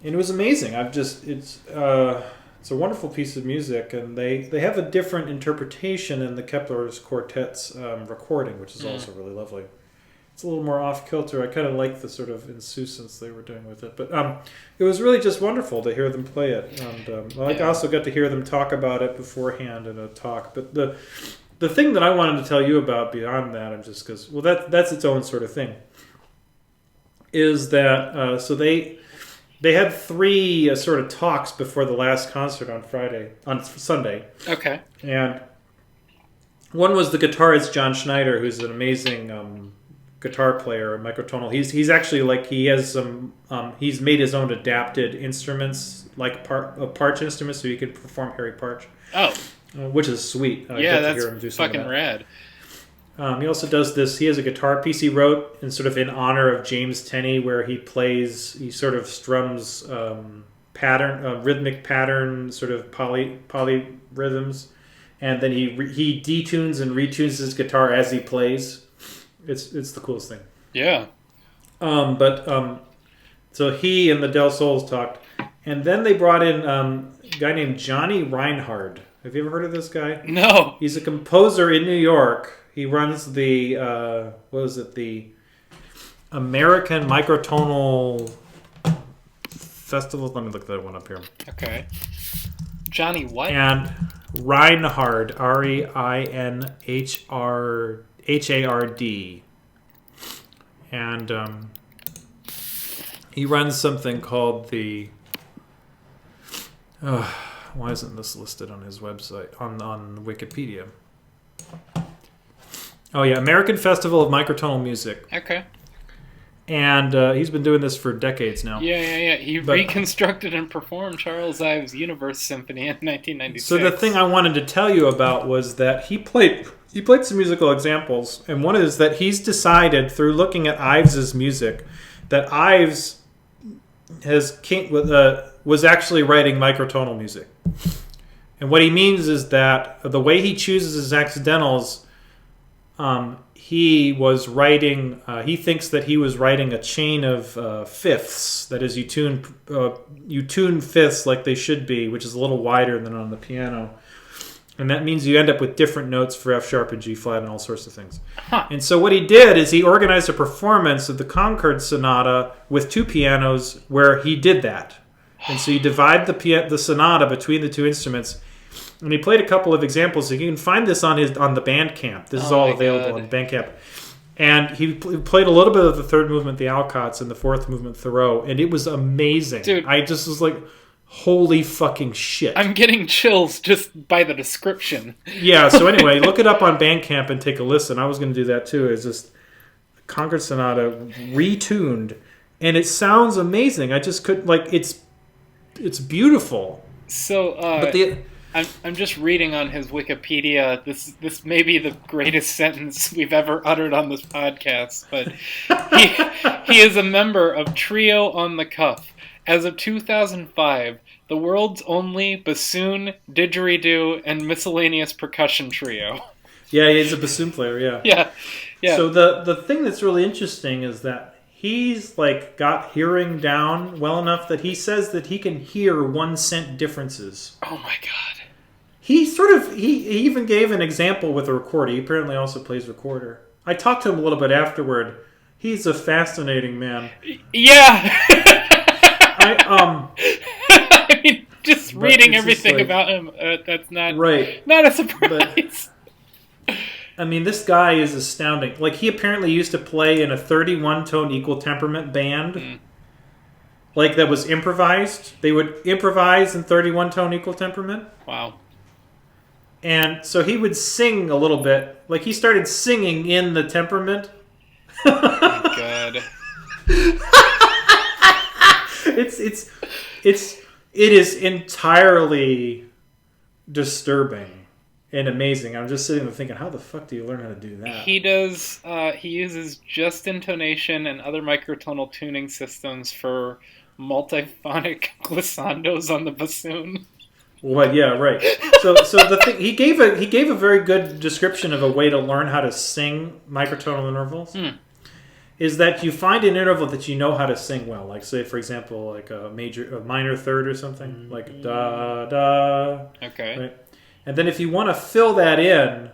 it was amazing. It's a wonderful piece of music, and they have a different interpretation in the Kepler's Quartet's recording, which is also really lovely. It's a little more off kilter. I kind of like the sort of insouciance they were doing with it, but it was really just wonderful to hear them play it. And I also got to hear them talk about it beforehand in a talk. But the thing that I wanted to tell you about beyond that, and just because that's its own sort of thing, is that so they had 3 sort of talks before the last concert on Sunday. Okay. And one was the guitarist John Schneider, who's an amazing guitar player, microtonal. He's actually he has some. He's made his own adapted instruments, like Parch instruments, so he could perform Harry Parch. Oh. Which is sweet. Yeah, that's fucking rad. He also does this. He has a guitar piece he wrote in honor of James Tenney, where he sort of strums rhythmic pattern, sort of poly rhythms, and then he detunes and retunes his guitar as he plays. It's the coolest thing. Yeah. So he and the Del Sols talked, and then they brought in a guy named Johnny Reinhardt. Have you ever heard of this guy? No. He's a composer in New York. He runs the the American Microtonal Festival. Let me look that one up here. Okay. Johnny what? And Reinhard, Reinhard, and he runs something called the. Why isn't this listed on his website on Wikipedia? Oh yeah, American Festival of Microtonal Music. Okay. And he's been doing this for decades now. Yeah. He reconstructed and performed Charles Ives' Universe Symphony in 1996. So the thing I wanted to tell you about was that he played some musical examples, and one is that he's decided through looking at Ives's music that Ives was actually writing microtonal music. And what he means is that the way he chooses his accidentals, he was writing. He thinks that he was writing a chain of fifths. That is, you tune fifths like they should be, which is a little wider than on the piano, and that means you end up with different notes for F sharp and G flat and all sorts of things. Huh. And so what he did is he organized a performance of the Concord Sonata with two pianos where he did that. And so you divide the sonata between the two instruments. And he played a couple of examples. You can find this on the Bandcamp. This is all available on Bandcamp. And he played a little bit of the third movement, the Alcotts, and the fourth movement, Thoreau. And it was amazing. Dude. I just was like, holy fucking shit. I'm getting chills just by the description. Yeah, so anyway, look it up on Bandcamp and take a listen. I was going to do that too. It's just Concord Sonata retuned. And it sounds amazing. I just could, like, it's beautiful. So, I'm just reading on his Wikipedia. This may be the greatest sentence we've ever uttered on this podcast, but he is a member of Trio on the Cuff. As of 2005, the world's only bassoon, didgeridoo, and miscellaneous percussion trio. Yeah, he's a bassoon player, Yeah. So the thing that's really interesting is that he's like got hearing down well enough that he says that he can hear 1 cent differences. Oh my god. He even gave an example with a recorder. He apparently also plays recorder. I talked to him a little bit afterward. He's a fascinating man. Yeah. I mean, just reading everything about him, that's not a surprise. But, I mean, this guy is astounding. Like, he apparently used to play in a 31-tone equal temperament band. Like, that was improvised. They would improvise in 31-tone equal temperament. Wow. And so he would sing a little bit. Like, he started singing in the temperament. Oh my god. It is entirely disturbing and amazing. I'm just sitting there thinking, how the fuck do you learn how to do that? He does. He uses just intonation and other microtonal tuning systems for multiphonic glissandos on the bassoon. Well, yeah, right. So the thing he gave a very good description of a way to learn how to sing microtonal intervals. Is that you find an interval that you know how to sing well, like say for example like a minor third or something, like da da. Okay. Right? And then if you want to fill that in,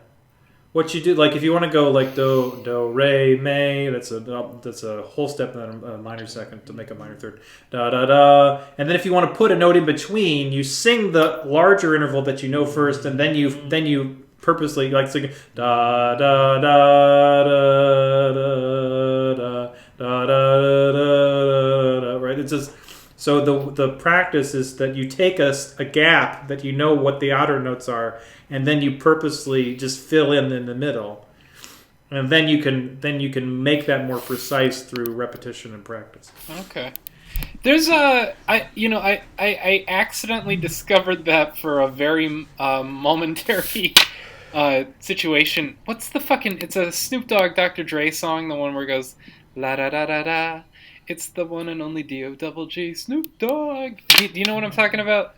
what you do, like if you want to go like do re mi, that's a whole step and then a minor second to make a minor third, da da da. And then if you want to put a note in between, you sing the larger interval that you know first, and then you purposely like sing da da da da da da da da da, right? It's just so the practice is that you take a gap that you know what the outer notes are, and then you purposely just fill in the middle, and then you can make that more precise through repetition and practice. Okay. There's I accidentally discovered that for a very momentary situation. What's the fucking? It's a Snoop Dogg Dr. Dre song, the one where it goes la da da da da. It's the one and only D-O-double-G Snoop Dogg. Do you know what I'm talking about?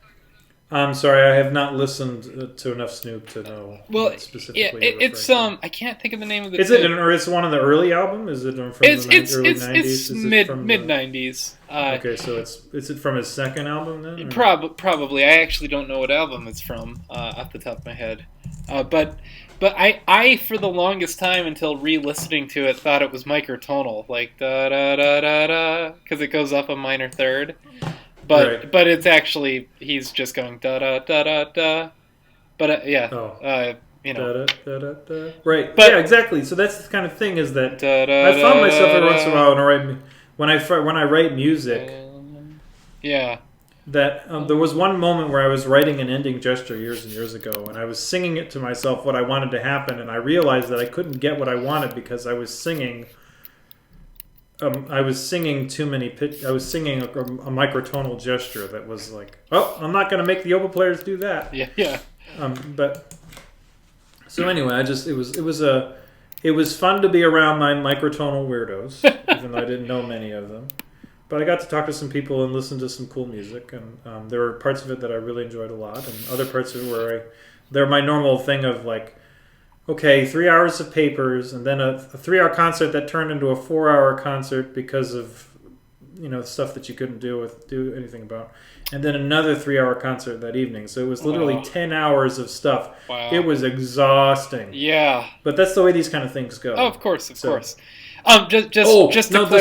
I'm sorry, I have not listened to enough Snoop to know. Well, specifically it's I can't think of the name of the. Is it or is it one of the early album? Is it from the early 90s? It's mid 90s. Okay, so is it from his second album then? Probably. I actually don't know what album it's from off the top of my head. But I for the longest time until re-listening to it thought it was microtonal, like da da da da da, because it goes up a minor third. But it's actually he's just going da da da da da. But Da, da, da, da. Right. But, yeah, exactly. So that's the kind of thing is that I found myself every once in a while when I write music. Yeah. That there was one moment where I was writing an ending gesture years and years ago, and I was singing it to myself what I wanted to happen, and I realized that I couldn't get what I wanted because I was singing I was singing too many pitch. I was singing a microtonal gesture that was like, oh, I'm not going to make the oboe players do that. Yeah. But so anyway, it was fun to be around my microtonal weirdos, even though I didn't know many of them. But I got to talk to some people and listen to some cool music, and there were parts of it that I really enjoyed a lot, and other parts of it where they're my normal thing of like, okay, 3 hours of papers, and then a 3-hour concert that turned into a 4-hour concert because of stuff that you couldn't do anything about, and then another 3-hour concert that evening. So it was literally 10 hours of stuff. Wow. It was exhausting. Yeah, but that's the way these kind of things go. Oh, of course. Just to clarify.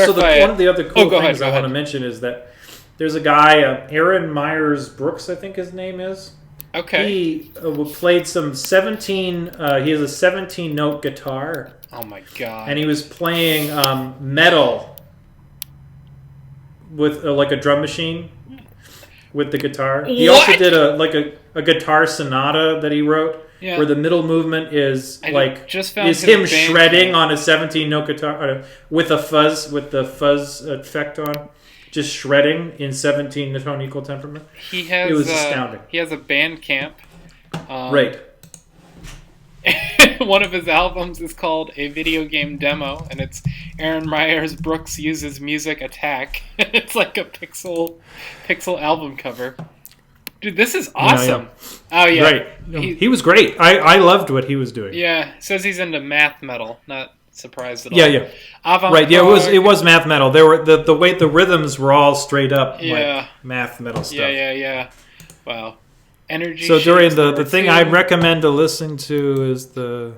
So one of the other cool things I want to mention is that there's a guy, Aaron Myers Brooks, I think his name is. Okay. He played some 17. He has a 17-note guitar. Oh my god! And he was playing metal with like a drum machine with the guitar. He also did a guitar sonata that he wrote, where the middle movement is him shredding on a 17-note guitar with the fuzz effect on. Just shredding in 17 tone equal temperament. It was astounding. He has a Bandcamp. Right. One of his albums is called A Video Game Demo, and it's Aaron Myers Brooks Uses Music Attack. It's like a pixel album cover. Dude, this is awesome. Oh, yeah. Right. He was great. I loved what he was doing. Yeah. Says he's into math metal. Not surprised at all. Yeah. Right. Yeah, it was math metal. There were the way the rhythms were all straight up like math metal stuff. Yeah. Wow. Energy. So Dorian, the thing I recommend to listen to is I'm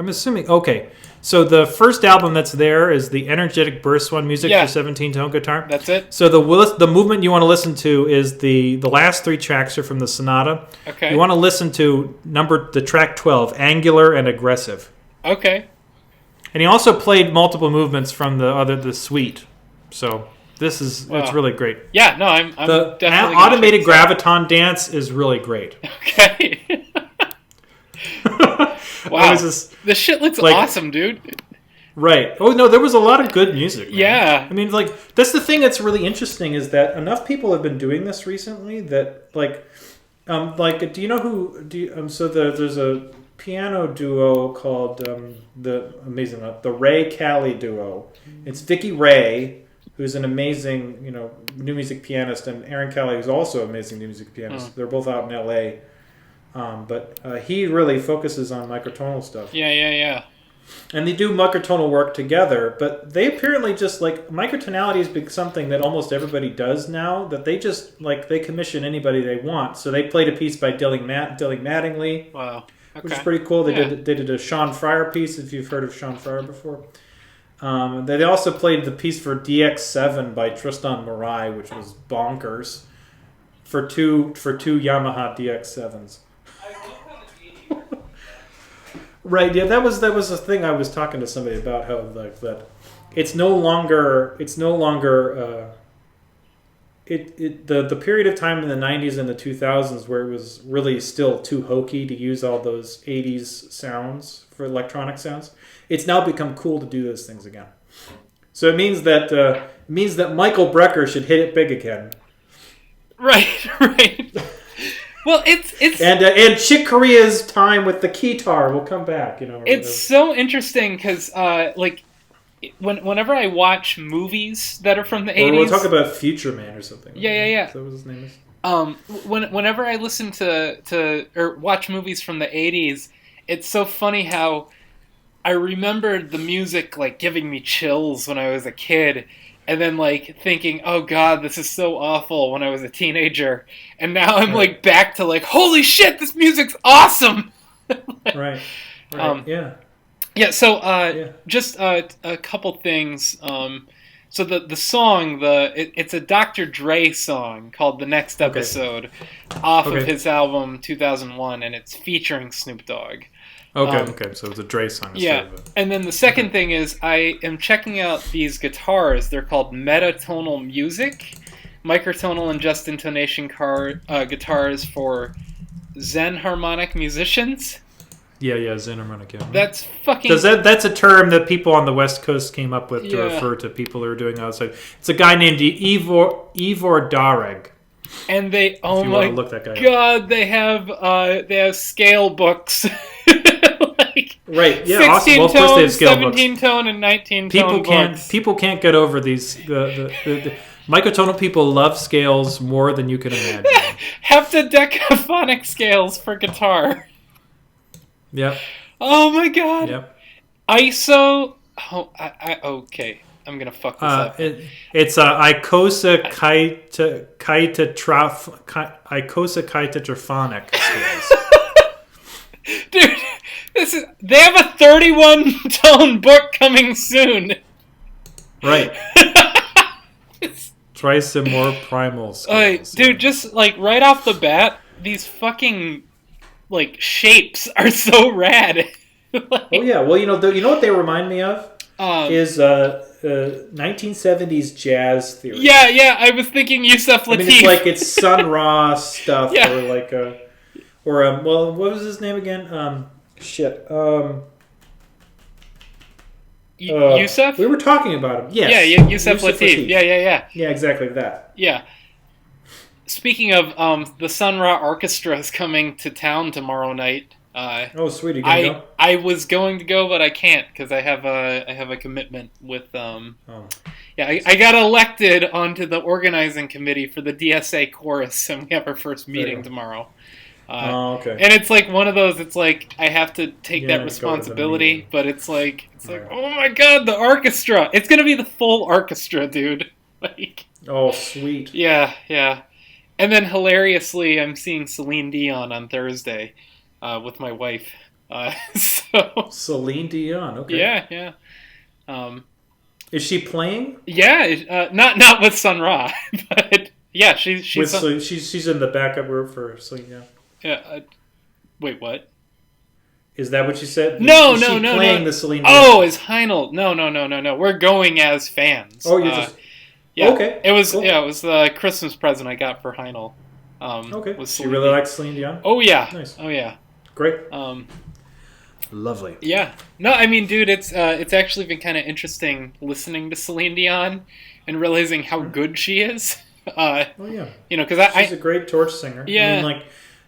assuming so the first album that's there is the Energetic Burst one, music for 17-tone guitar. That's it. So the movement you want to listen to is the last 3 tracks are from the sonata. Okay. You want to listen to the track 12, Angular and Aggressive. Okay. And he also played multiple movements from the suite. So it's really great. Yeah, no, I'm the definitely automated graviton dance is really great. Okay. Wow. This shit looks awesome, dude. Right. Oh no, there was a lot of good music. Man. Yeah. I mean, that's the thing that's really interesting is that enough people have been doing this recently that do you know who there's a piano duo called the Ray Callie duo. It's Vicky Ray, who's an amazing new music pianist, and Aaron Callie, who's also an amazing new music pianist. They're both out in L.A. But he really focuses on microtonal stuff. Yeah. And they do microtonal work together, but they apparently just microtonality is something that almost everybody does now. That they just they commission anybody they want. So they played a piece by Dilling Mattingly. Wow. Okay. Which is pretty cool. They did a Sean Fryer piece, if you've heard of Sean Fryer before. They also played the piece for DX7 by Tristan Morai, which was bonkers, for two Yamaha DX7s. Right, yeah, that was the thing I was talking to somebody about, how that it's no longer the period of time in the 90s and the 2000s where it was really still too hokey to use all those 80s sounds for electronic sounds. It's now become cool to do those things again. So it means that Michael Brecker should hit it big again. Right. Well, it's and Chick Corea's time with the keytar will come back. It's so interesting because whenever I watch movies that are from the 80s, we'll talk about Future Man or something. Yeah. Is that what his name is? Whenever I listen to or watch movies from the 80s, it's so funny how I remembered the music giving me chills when I was a kid, and then thinking, oh god, this is so awful when I was a teenager, and now I'm back to holy shit, this music's awesome. Right. Yeah. Yeah. So just a couple things. So the song, it's a Dr. Dre song called The Next Episode, off of his album 2001, and it's featuring Snoop Dogg. Okay, so it's a Dre song. Yeah, and then the second thing is I am checking out these guitars. They're called Metatonal Music, microtonal and just intonation guitars for Zen harmonic musicians. Yeah, Xenharmonic. Yeah. That's fucking. Because that's a term that people on the West Coast came up with to Yeah. refer to people who are doing outside. It's a guy named Ivor Dareg. And they, oh If you my want to look that guy up. god, they have scale books. Like Right. Yeah. 16 Awesome. Well, of course tone, they have scale 17 books. tone, and 19 tone books. People can't get over these. The microtonal people love scales more than you can imagine. Heptadecaphonic scales for guitar. Yep. Oh my god. Yep. ISO. Oh, okay. I'm gonna fuck this up. It's icosahexatetraphonic scales. Dude, they have a 31 tone book coming soon. Right. Try some more primal scales. Dude, just like right off the bat, these fucking like shapes are so rad. Like, oh yeah, well you know what they remind me of is 1970s jazz theory. Yeah, I was thinking Yusuf Lateef. I mean, it's like it's Sun Ra stuff, Yeah. or like well, what was his name again? Yusuf? We were talking about him. Yes. Yeah, Yusuf Lateef. Yeah. Yeah, exactly that. Yeah. Speaking of, the Sun Ra Orchestra is coming to town tomorrow night. Oh, sweet! You gonna go? I was going to go, but I can't because I have a commitment with Yeah, I got elected onto the organizing committee for the DSA chorus, and we have our first meeting tomorrow. Okay. And it's like one of those. It's like I have to take that Go to the responsibility, meeting. but it's like Right. oh my god, the orchestra! It's gonna be the full orchestra, dude. Like, Oh, sweet. yeah. And then hilariously, I'm seeing Celine Dion on Thursday with my wife. So Celine Dion. Okay. yeah. Is she playing? Yeah, not with Sun Ra, but yeah, she's She's in the backup group for Celine Dion. yeah. Wait, what? Is that what you said? No, Is she no. playing the Celine Dion? Oh, is Heinel? No. We're going as fans. Oh, you're just... Yeah. Okay. It was cool. it was the Christmas present I got for Heinel. Okay. Was She Celine really Dion. likes Celine Dion? Oh yeah. Nice. Oh yeah. Great. Lovely. Yeah. No, I mean, dude, it's actually been kind of interesting listening to Celine Dion and realizing how good she is. Oh yeah. You know, because She's a great torch singer. Yeah. I mean, like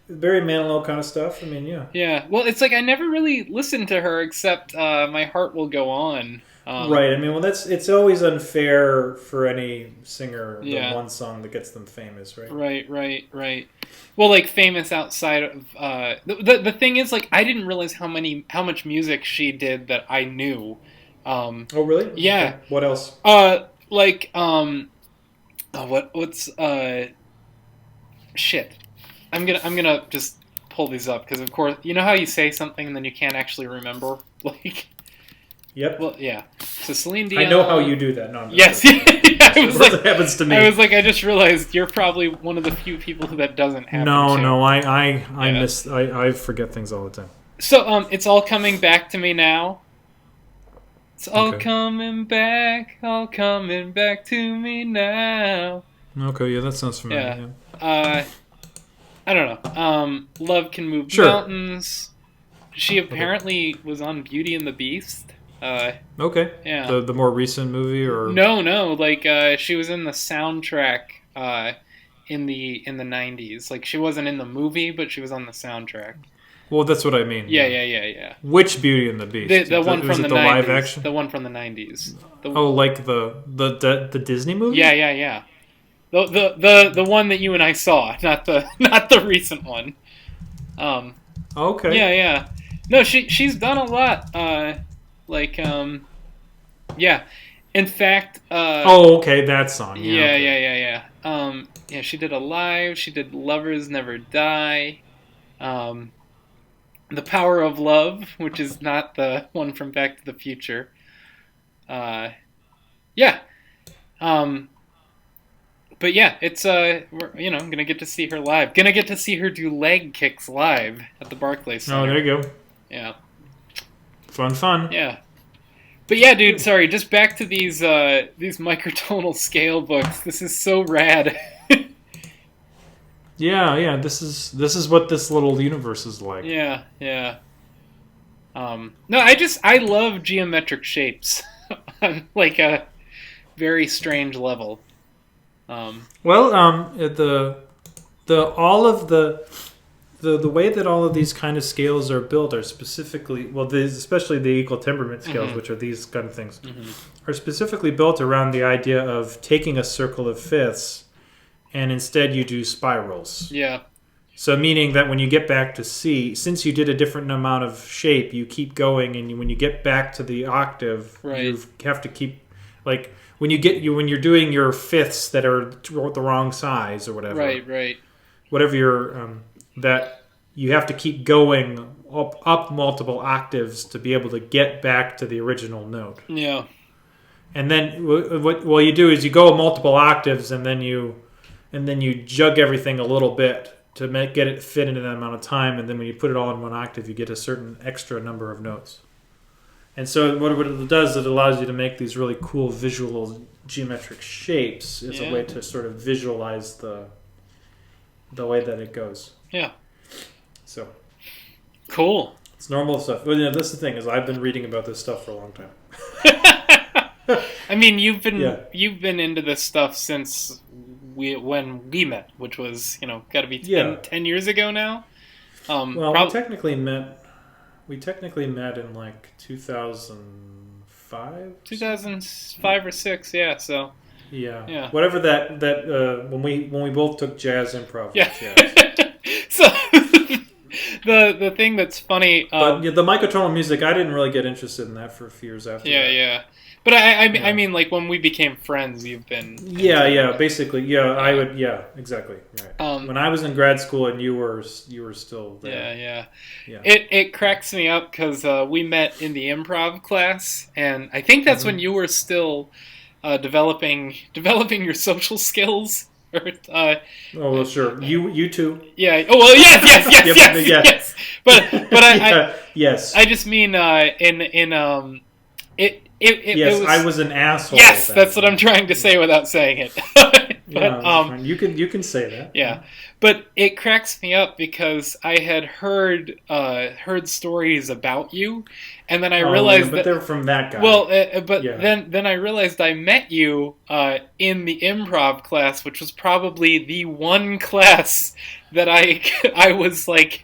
Barry Manilow kind of stuff. I mean, yeah. Yeah. Well, it's like I never really listened to her except My Heart Will Go On. Right. I mean, well, it's always unfair for any singer Yeah. the one song that gets them famous, right? Right. Well, like famous outside of the thing is, like, I didn't realize how much music she did that I knew. Oh, really? Yeah. Okay. What else? What's shit. I'm gonna just pull these up because of course you know how you say something and then you can't actually remember, like. Yep. Well, yeah. So Celine Dion. I know how you do that. No, I'm just Yes. joking. I was like, It happens to me. I was like, I just realized you're probably one of the few people who that doesn't happen to. No, I Yeah. miss. I forget things all the time. So, it's all coming back to me now. It's all Okay. coming back to me now. Okay, yeah, that sounds familiar. Yeah. I don't know. Love Can Move Sure. Mountains. She apparently was on Beauty and the Beast. Okay. Yeah. The more recent movie, or No. Like, she was in the soundtrack in the 90s. Like, she wasn't in the movie, but she was on the soundtrack. Well, that's what I mean. Yeah. Which Beauty and the Beast? The one Was from it the 90s. live action? The one from the 90s. Like the Disney movie? Yeah. The one that you and I saw, not the recent one. Okay. Yeah. No, she's done a lot. Yeah. In fact. Okay, that song. Yeah. Yeah. She did Alive. She did Lovers Never Die. The Power of Love, which is not the one from Back to the Future. Yeah. But yeah, it's I'm gonna get to see her live. Gonna get to see her do leg kicks live at the Barclays Center. Oh, there you go. Yeah. Fun. Yeah. But yeah, dude, sorry, just back to these microtonal scale books. This is so rad. Yeah. This is what this little universe is like. Yeah. No, I love geometric shapes on like a very strange level. Well, the all of the way that all of these kind of scales are built are specifically especially the equal temperament scales, which are these kind of things, are specifically built around the idea of taking a circle of fifths, and instead you do spirals. Yeah. So meaning that when you get back to C, since you did a different amount of shape, you keep going, and when you get back to the octave, you have to keep like when you're doing your fifths that are the wrong size or whatever. Right. Whatever your that you have to keep going up multiple octaves to be able to get back to the original note. Yeah. And then what you do is you go multiple octaves, and then you jug everything a little bit to get it fit into that amount of time, and then when you put it all in one octave, you get a certain extra number of notes. And so what it does, it allows you to make these really cool visual geometric shapes as a way to sort of visualize the way that it goes. Yeah. So. Cool. It's normal stuff. Well, that's the thing, is I've been reading about this stuff for a long time. I mean, you've been into this stuff since when we met, which was, got to be 10 years ago now. We technically met in like 2005. 2005 or 6, yeah. So. Yeah. Whatever that when we both took jazz improv. Yeah. So the thing that's funny. But the microtonal music, I didn't really get interested in that for a few years after. Yeah. But I mean, like when we became friends, you've been. Basically, I would, exactly, right. When I was in grad school and you were still there. Yeah. It cracks me up because we met in the improv class, and I think that's when you were still developing your social skills. Sure. You too. Yeah. Oh well. Yes. But yes. I just mean Yes, I was an asshole. Yes, that's what I'm trying to say without saying it. But, you can say that. Yeah, but it cracks me up because I had heard stories about you, and then I realized but they're from that guy. Well, then I realized I met you in the improv class, which was probably the one class that I was like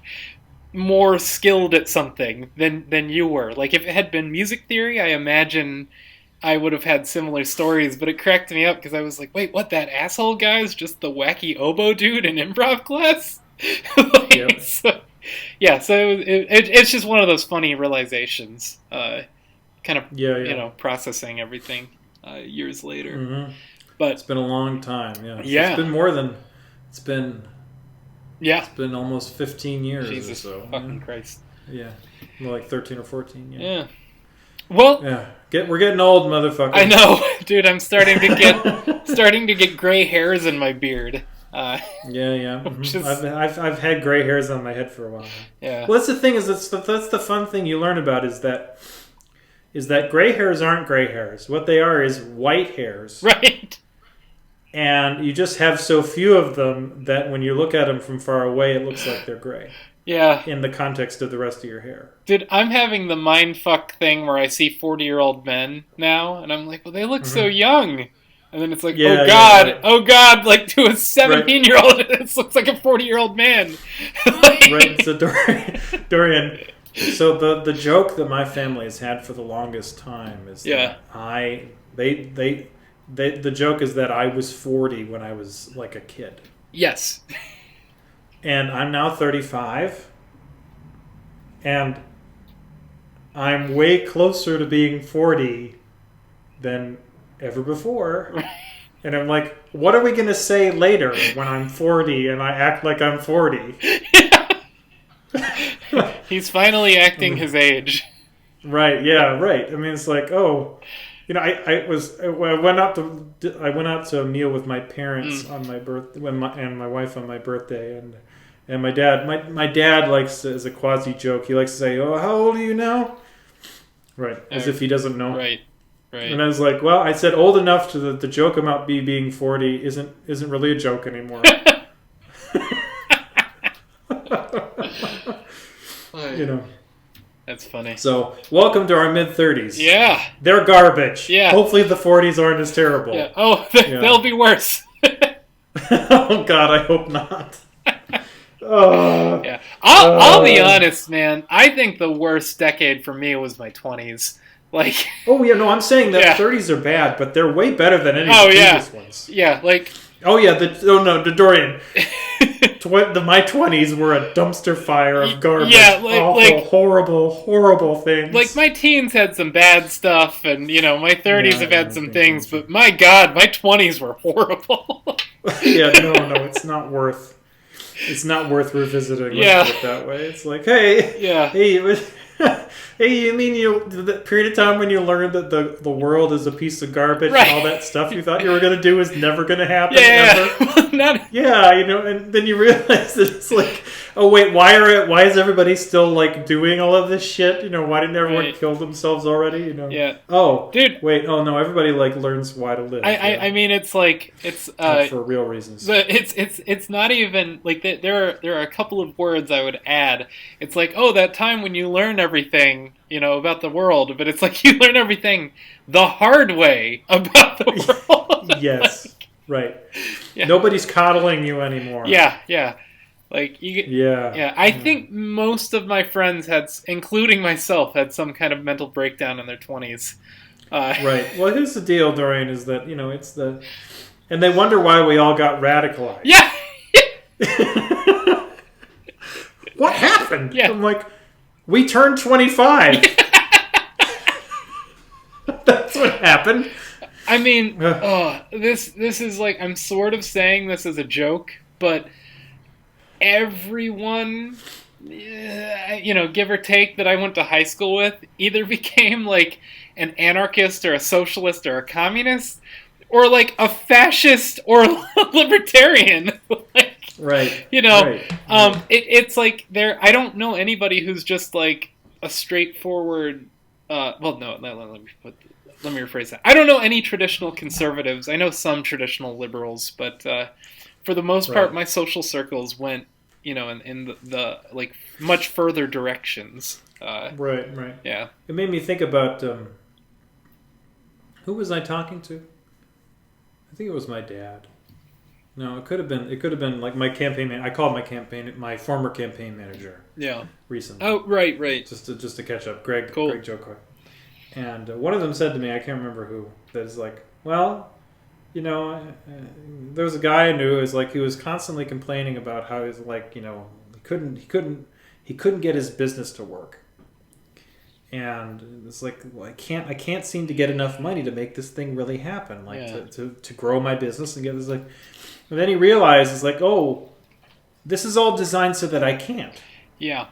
more skilled at something than you were. Like if it had been music theory, I imagine I would have had similar stories, but it cracked me up because I was like, wait, what, that asshole guy is just the wacky oboe dude in improv class? So it's just one of those funny realizations, processing everything years later. Mm-hmm. But it's been a long time. It's been almost 15 years. Jesus or so. Fucking Christ. Yeah. More like 13 or 14. Yeah. Well, we're getting old, motherfucker. I know, dude. I'm starting to get gray hairs in my beard. Mm-hmm. I've had gray hairs on my head for a while. Yeah. Well, that's the thing, that's the fun thing you learn about is that gray hairs aren't gray hairs. What they are is white hairs. Right. And you just have so few of them that when you look at them from far away, it looks like they're gray. Yeah. In the context of the rest of your hair. Dude, I'm having the mindfuck thing where I see 40-year-old men now, and I'm like, well, they look so young. And then it's like, oh God, like to a 17-year-old, it looks like a 40-year-old man. Right, so Dorian, so the joke that my family has had for the longest time is that the joke is that I was 40 when I was like a kid. Yes. And I'm now 35. And I'm way closer to being 40 than ever before. And I'm like, what are we going to say later when I'm 40 and I act like I'm 40? He's finally acting his age. Right, yeah, right. I mean, it's like, I went out to a meal with my parents on my birthday, and my wife on my birthday, and my dad. My dad likes, as a quasi joke, he likes to say, "Oh, how old are you now?" Right, as if he doesn't know. Right. And I was like, "Well, I said old enough to the joke about me being 40 isn't really a joke anymore." That's funny. So, welcome to our mid-30s. Yeah. They're garbage. Yeah. Hopefully the 40s aren't as terrible. Yeah. Oh, they'll be worse. Oh, God, I hope not. Yeah. I'll be honest, man. I think the worst decade for me was my 20s. Like. Oh, yeah, no, I'm saying that 30s are bad, but they're way better than any of the previous ones. Yeah, like. Oh, yeah, the Dorian. My 20s were a dumpster fire of garbage. Yeah, awful, horrible things. Like, my teens had some bad stuff, and, my 30s have had some things, but my God, my 20s were horrible. Yeah, no, it's not worth revisiting. Let's put it that way. It's like, hey, hey, you mean the period of time when you learned that the world is a piece of garbage and all that stuff you thought you were going to do is never going to happen ever? Yeah, and then you realize that it's like, oh wait, why is everybody still like doing all of this shit? Why didn't everyone kill themselves already? Yeah. Oh, dude. Wait. Oh no, everybody like learns why to live. I mean, it's like it's for real reasons. It's not even like there are a couple of words I would add. It's like, oh, that time when you learn everything, about the world, but it's like you learn everything the hard way about the world. Yes. Right. Yeah. Nobody's coddling you anymore. Yeah. Like I think most of my friends including myself, had some kind of mental breakdown in their 20s. Right. Well, here's the deal, Dorian, is that it's and they wonder why we all got radicalized. Yeah. What happened? Yeah. I'm like, we turned 25. That's what happened. I mean, this is like, I'm sort of saying this as a joke, but everyone, give or take, that I went to high school with either became like an anarchist or a socialist or a communist or like a fascist or a libertarian. Like, right. It's like I don't know anybody who's just like a straightforward. Let me rephrase that. I don't know any traditional conservatives. I know some traditional liberals, but for the most part, my social circles went, in the like much further directions. Right. Yeah. It made me think about who was I talking to? I think it was my dad. No, it could have been like my campaign man. I called my former campaign manager. Yeah. Recently. Oh, right. Just to catch up, Greg. Cool. Greg Jokoy. And one of them said to me, I can't remember who, that is like, well, there was a guy I knew who was like, he was constantly complaining about how he's like, he couldn't get his business to work. And it's like, well, I can't seem to get enough money to make this thing really happen, to grow my business and get this like. And then he realized, it's like, oh, this is all designed so that I can't. Yeah.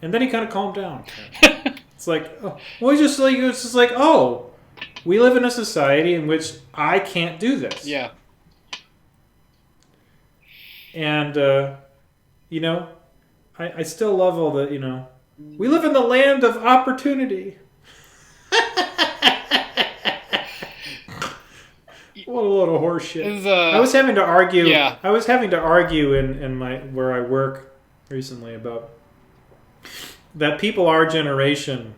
And then he kind of calmed down. It's like, oh, well, it's just like, oh, we live in a society in which I can't do this. Yeah. And, I still love all the, we live in the land of opportunity. What a load of horse shit. I was having to argue. Yeah. I was having to argue in where I work recently about that people our generation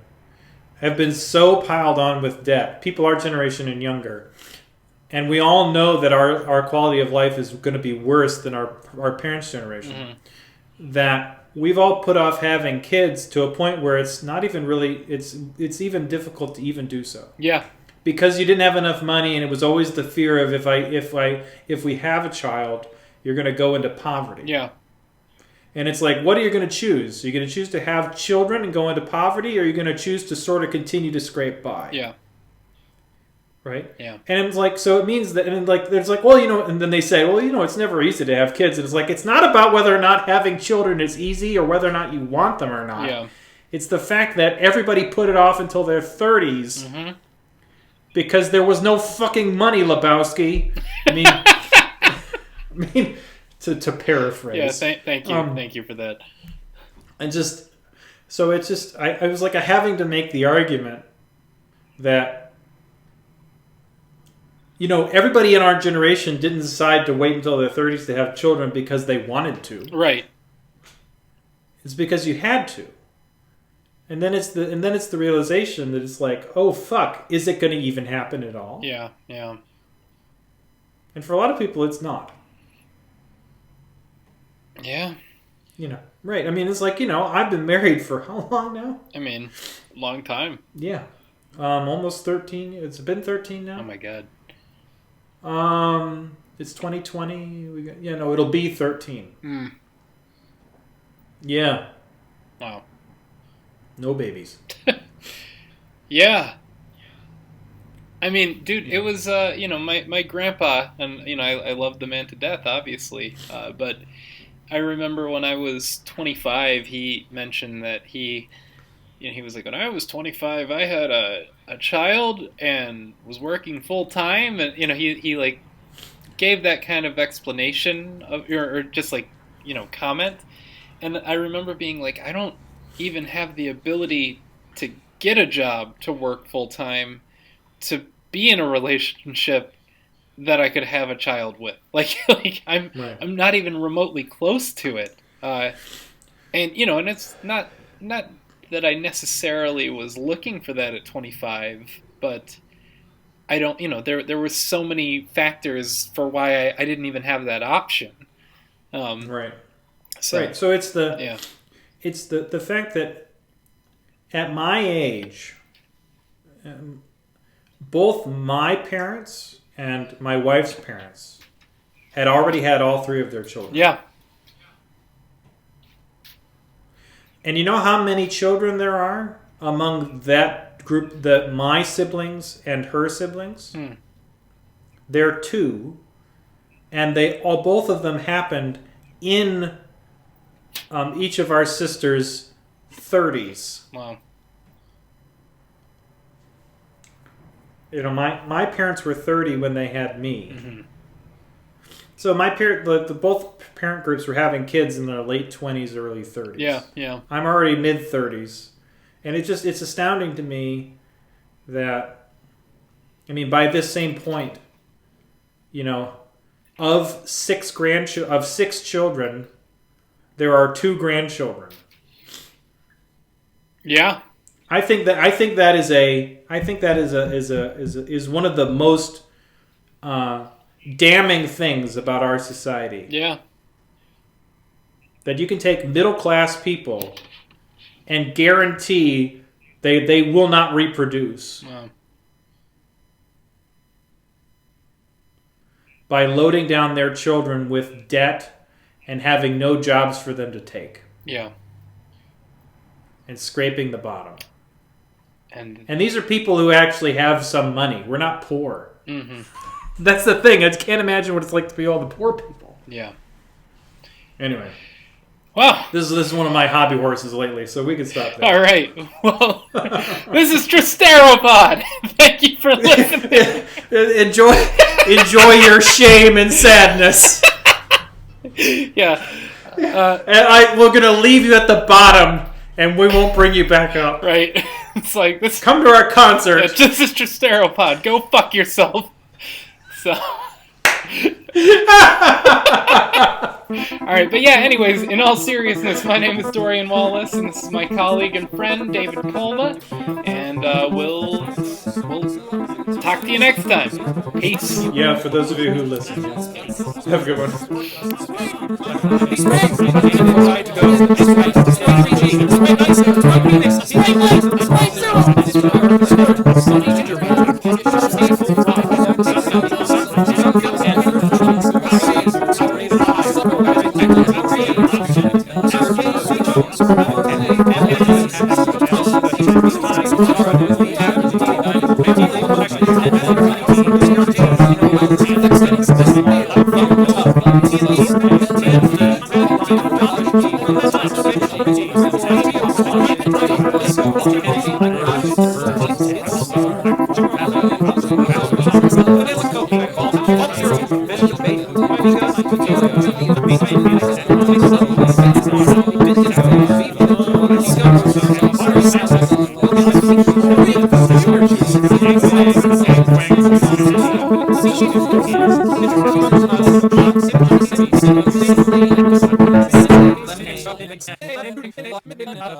have been so piled on with debt. People our generation and younger. And we all know that our quality of life is going to be worse than our parents' generation. Mm-hmm. That we've all put off having kids to a point where it's not even really, it's even difficult to even do so. Yeah. Because you didn't have enough money, and it was always the fear of if we have a child, you're going to go into poverty. Yeah. And it's like, what are you going to choose? Are you going to choose to have children and go into poverty, or are you going to choose to sort of continue to scrape by? Yeah. Right? Yeah. And it's like, so it means that, and like, there's like, well, and then they say, well, it's never easy to have kids. And it's like, it's not about whether or not having children is easy or whether or not you want them or not. Yeah. It's the fact that everybody put it off until their 30s. Mm-hmm. Because there was no fucking money, Lebowski. I mean, to paraphrase. Yeah, thank you. Thank you for that. And just, so it's just, I was like having to make the argument that, everybody in our generation didn't decide to wait until their 30s to have children because they wanted to. Right. It's because you had to. And then it's the realization that it's like, oh fuck, is it going to even happen at all? Yeah, yeah. And for a lot of people, it's not. Yeah. Right. I mean, it's like, I've been married for how long now? I mean, long time. Yeah. Almost 13. It's been 13 now. Oh my god. It's 2020. It'll be 13. Mm. Yeah. Wow. No babies. Yeah. I mean, dude, it was, my grandpa, and, I love the man to death, obviously, but I remember when I was 25, he mentioned that he was like, when I was 25, I had a child and was working full time, and, he like, gave that kind of explanation, or just, like, comment, and I remember being like, I don't even have the ability to get a job, to work full time, to be in a relationship that I could have a child with. Like I'm not even remotely close to it. And it's not that I necessarily was looking for that at 25, but I don't, there were so many factors for why I didn't even have that option. Right. So it's the fact that at my age, both my parents and my wife's parents had already had all three of their children. Yeah. And you know how many children there are among that group, my siblings and her siblings? There are 2, and both of them happened in each of our sisters' 30s. Wow. My parents were 30 when they had me. Mm-hmm. So my both parent groups were having kids in their late 20s, early 30s. Yeah, yeah. I'm already mid 30s, and it's astounding to me that, I mean, by this same point, of 6 children, there are 2 grandchildren. Yeah. I think that is one of the most damning things about our society. Yeah. That you can take middle class people and guarantee they will not reproduce. Wow. By loading down their children with debt and having no jobs for them to take. Yeah. And scraping the bottom. And these are people who actually have some money. We're not poor. Mm-hmm. That's the thing. I can't imagine what it's like to be all the poor people. Yeah. Anyway. Well, this is one of my hobby horses lately, so we can stop there. All right. Well, this is Trysteropod. Thank you for listening. Enjoy your shame and sadness. Yeah. And we're gonna leave you at the bottom, and we won't bring you back up. Right. It's like this. Come to our concert. Yeah, this is Trysteropod. Go fuck yourself. So. Alright, but yeah, anyways, in all seriousness, my name is Dorian Wallace, and this is my colleague and friend, David Kulma, and we'll talk to you next time. Peace. Yeah, for those of you who listen. Have a good one. Let me Make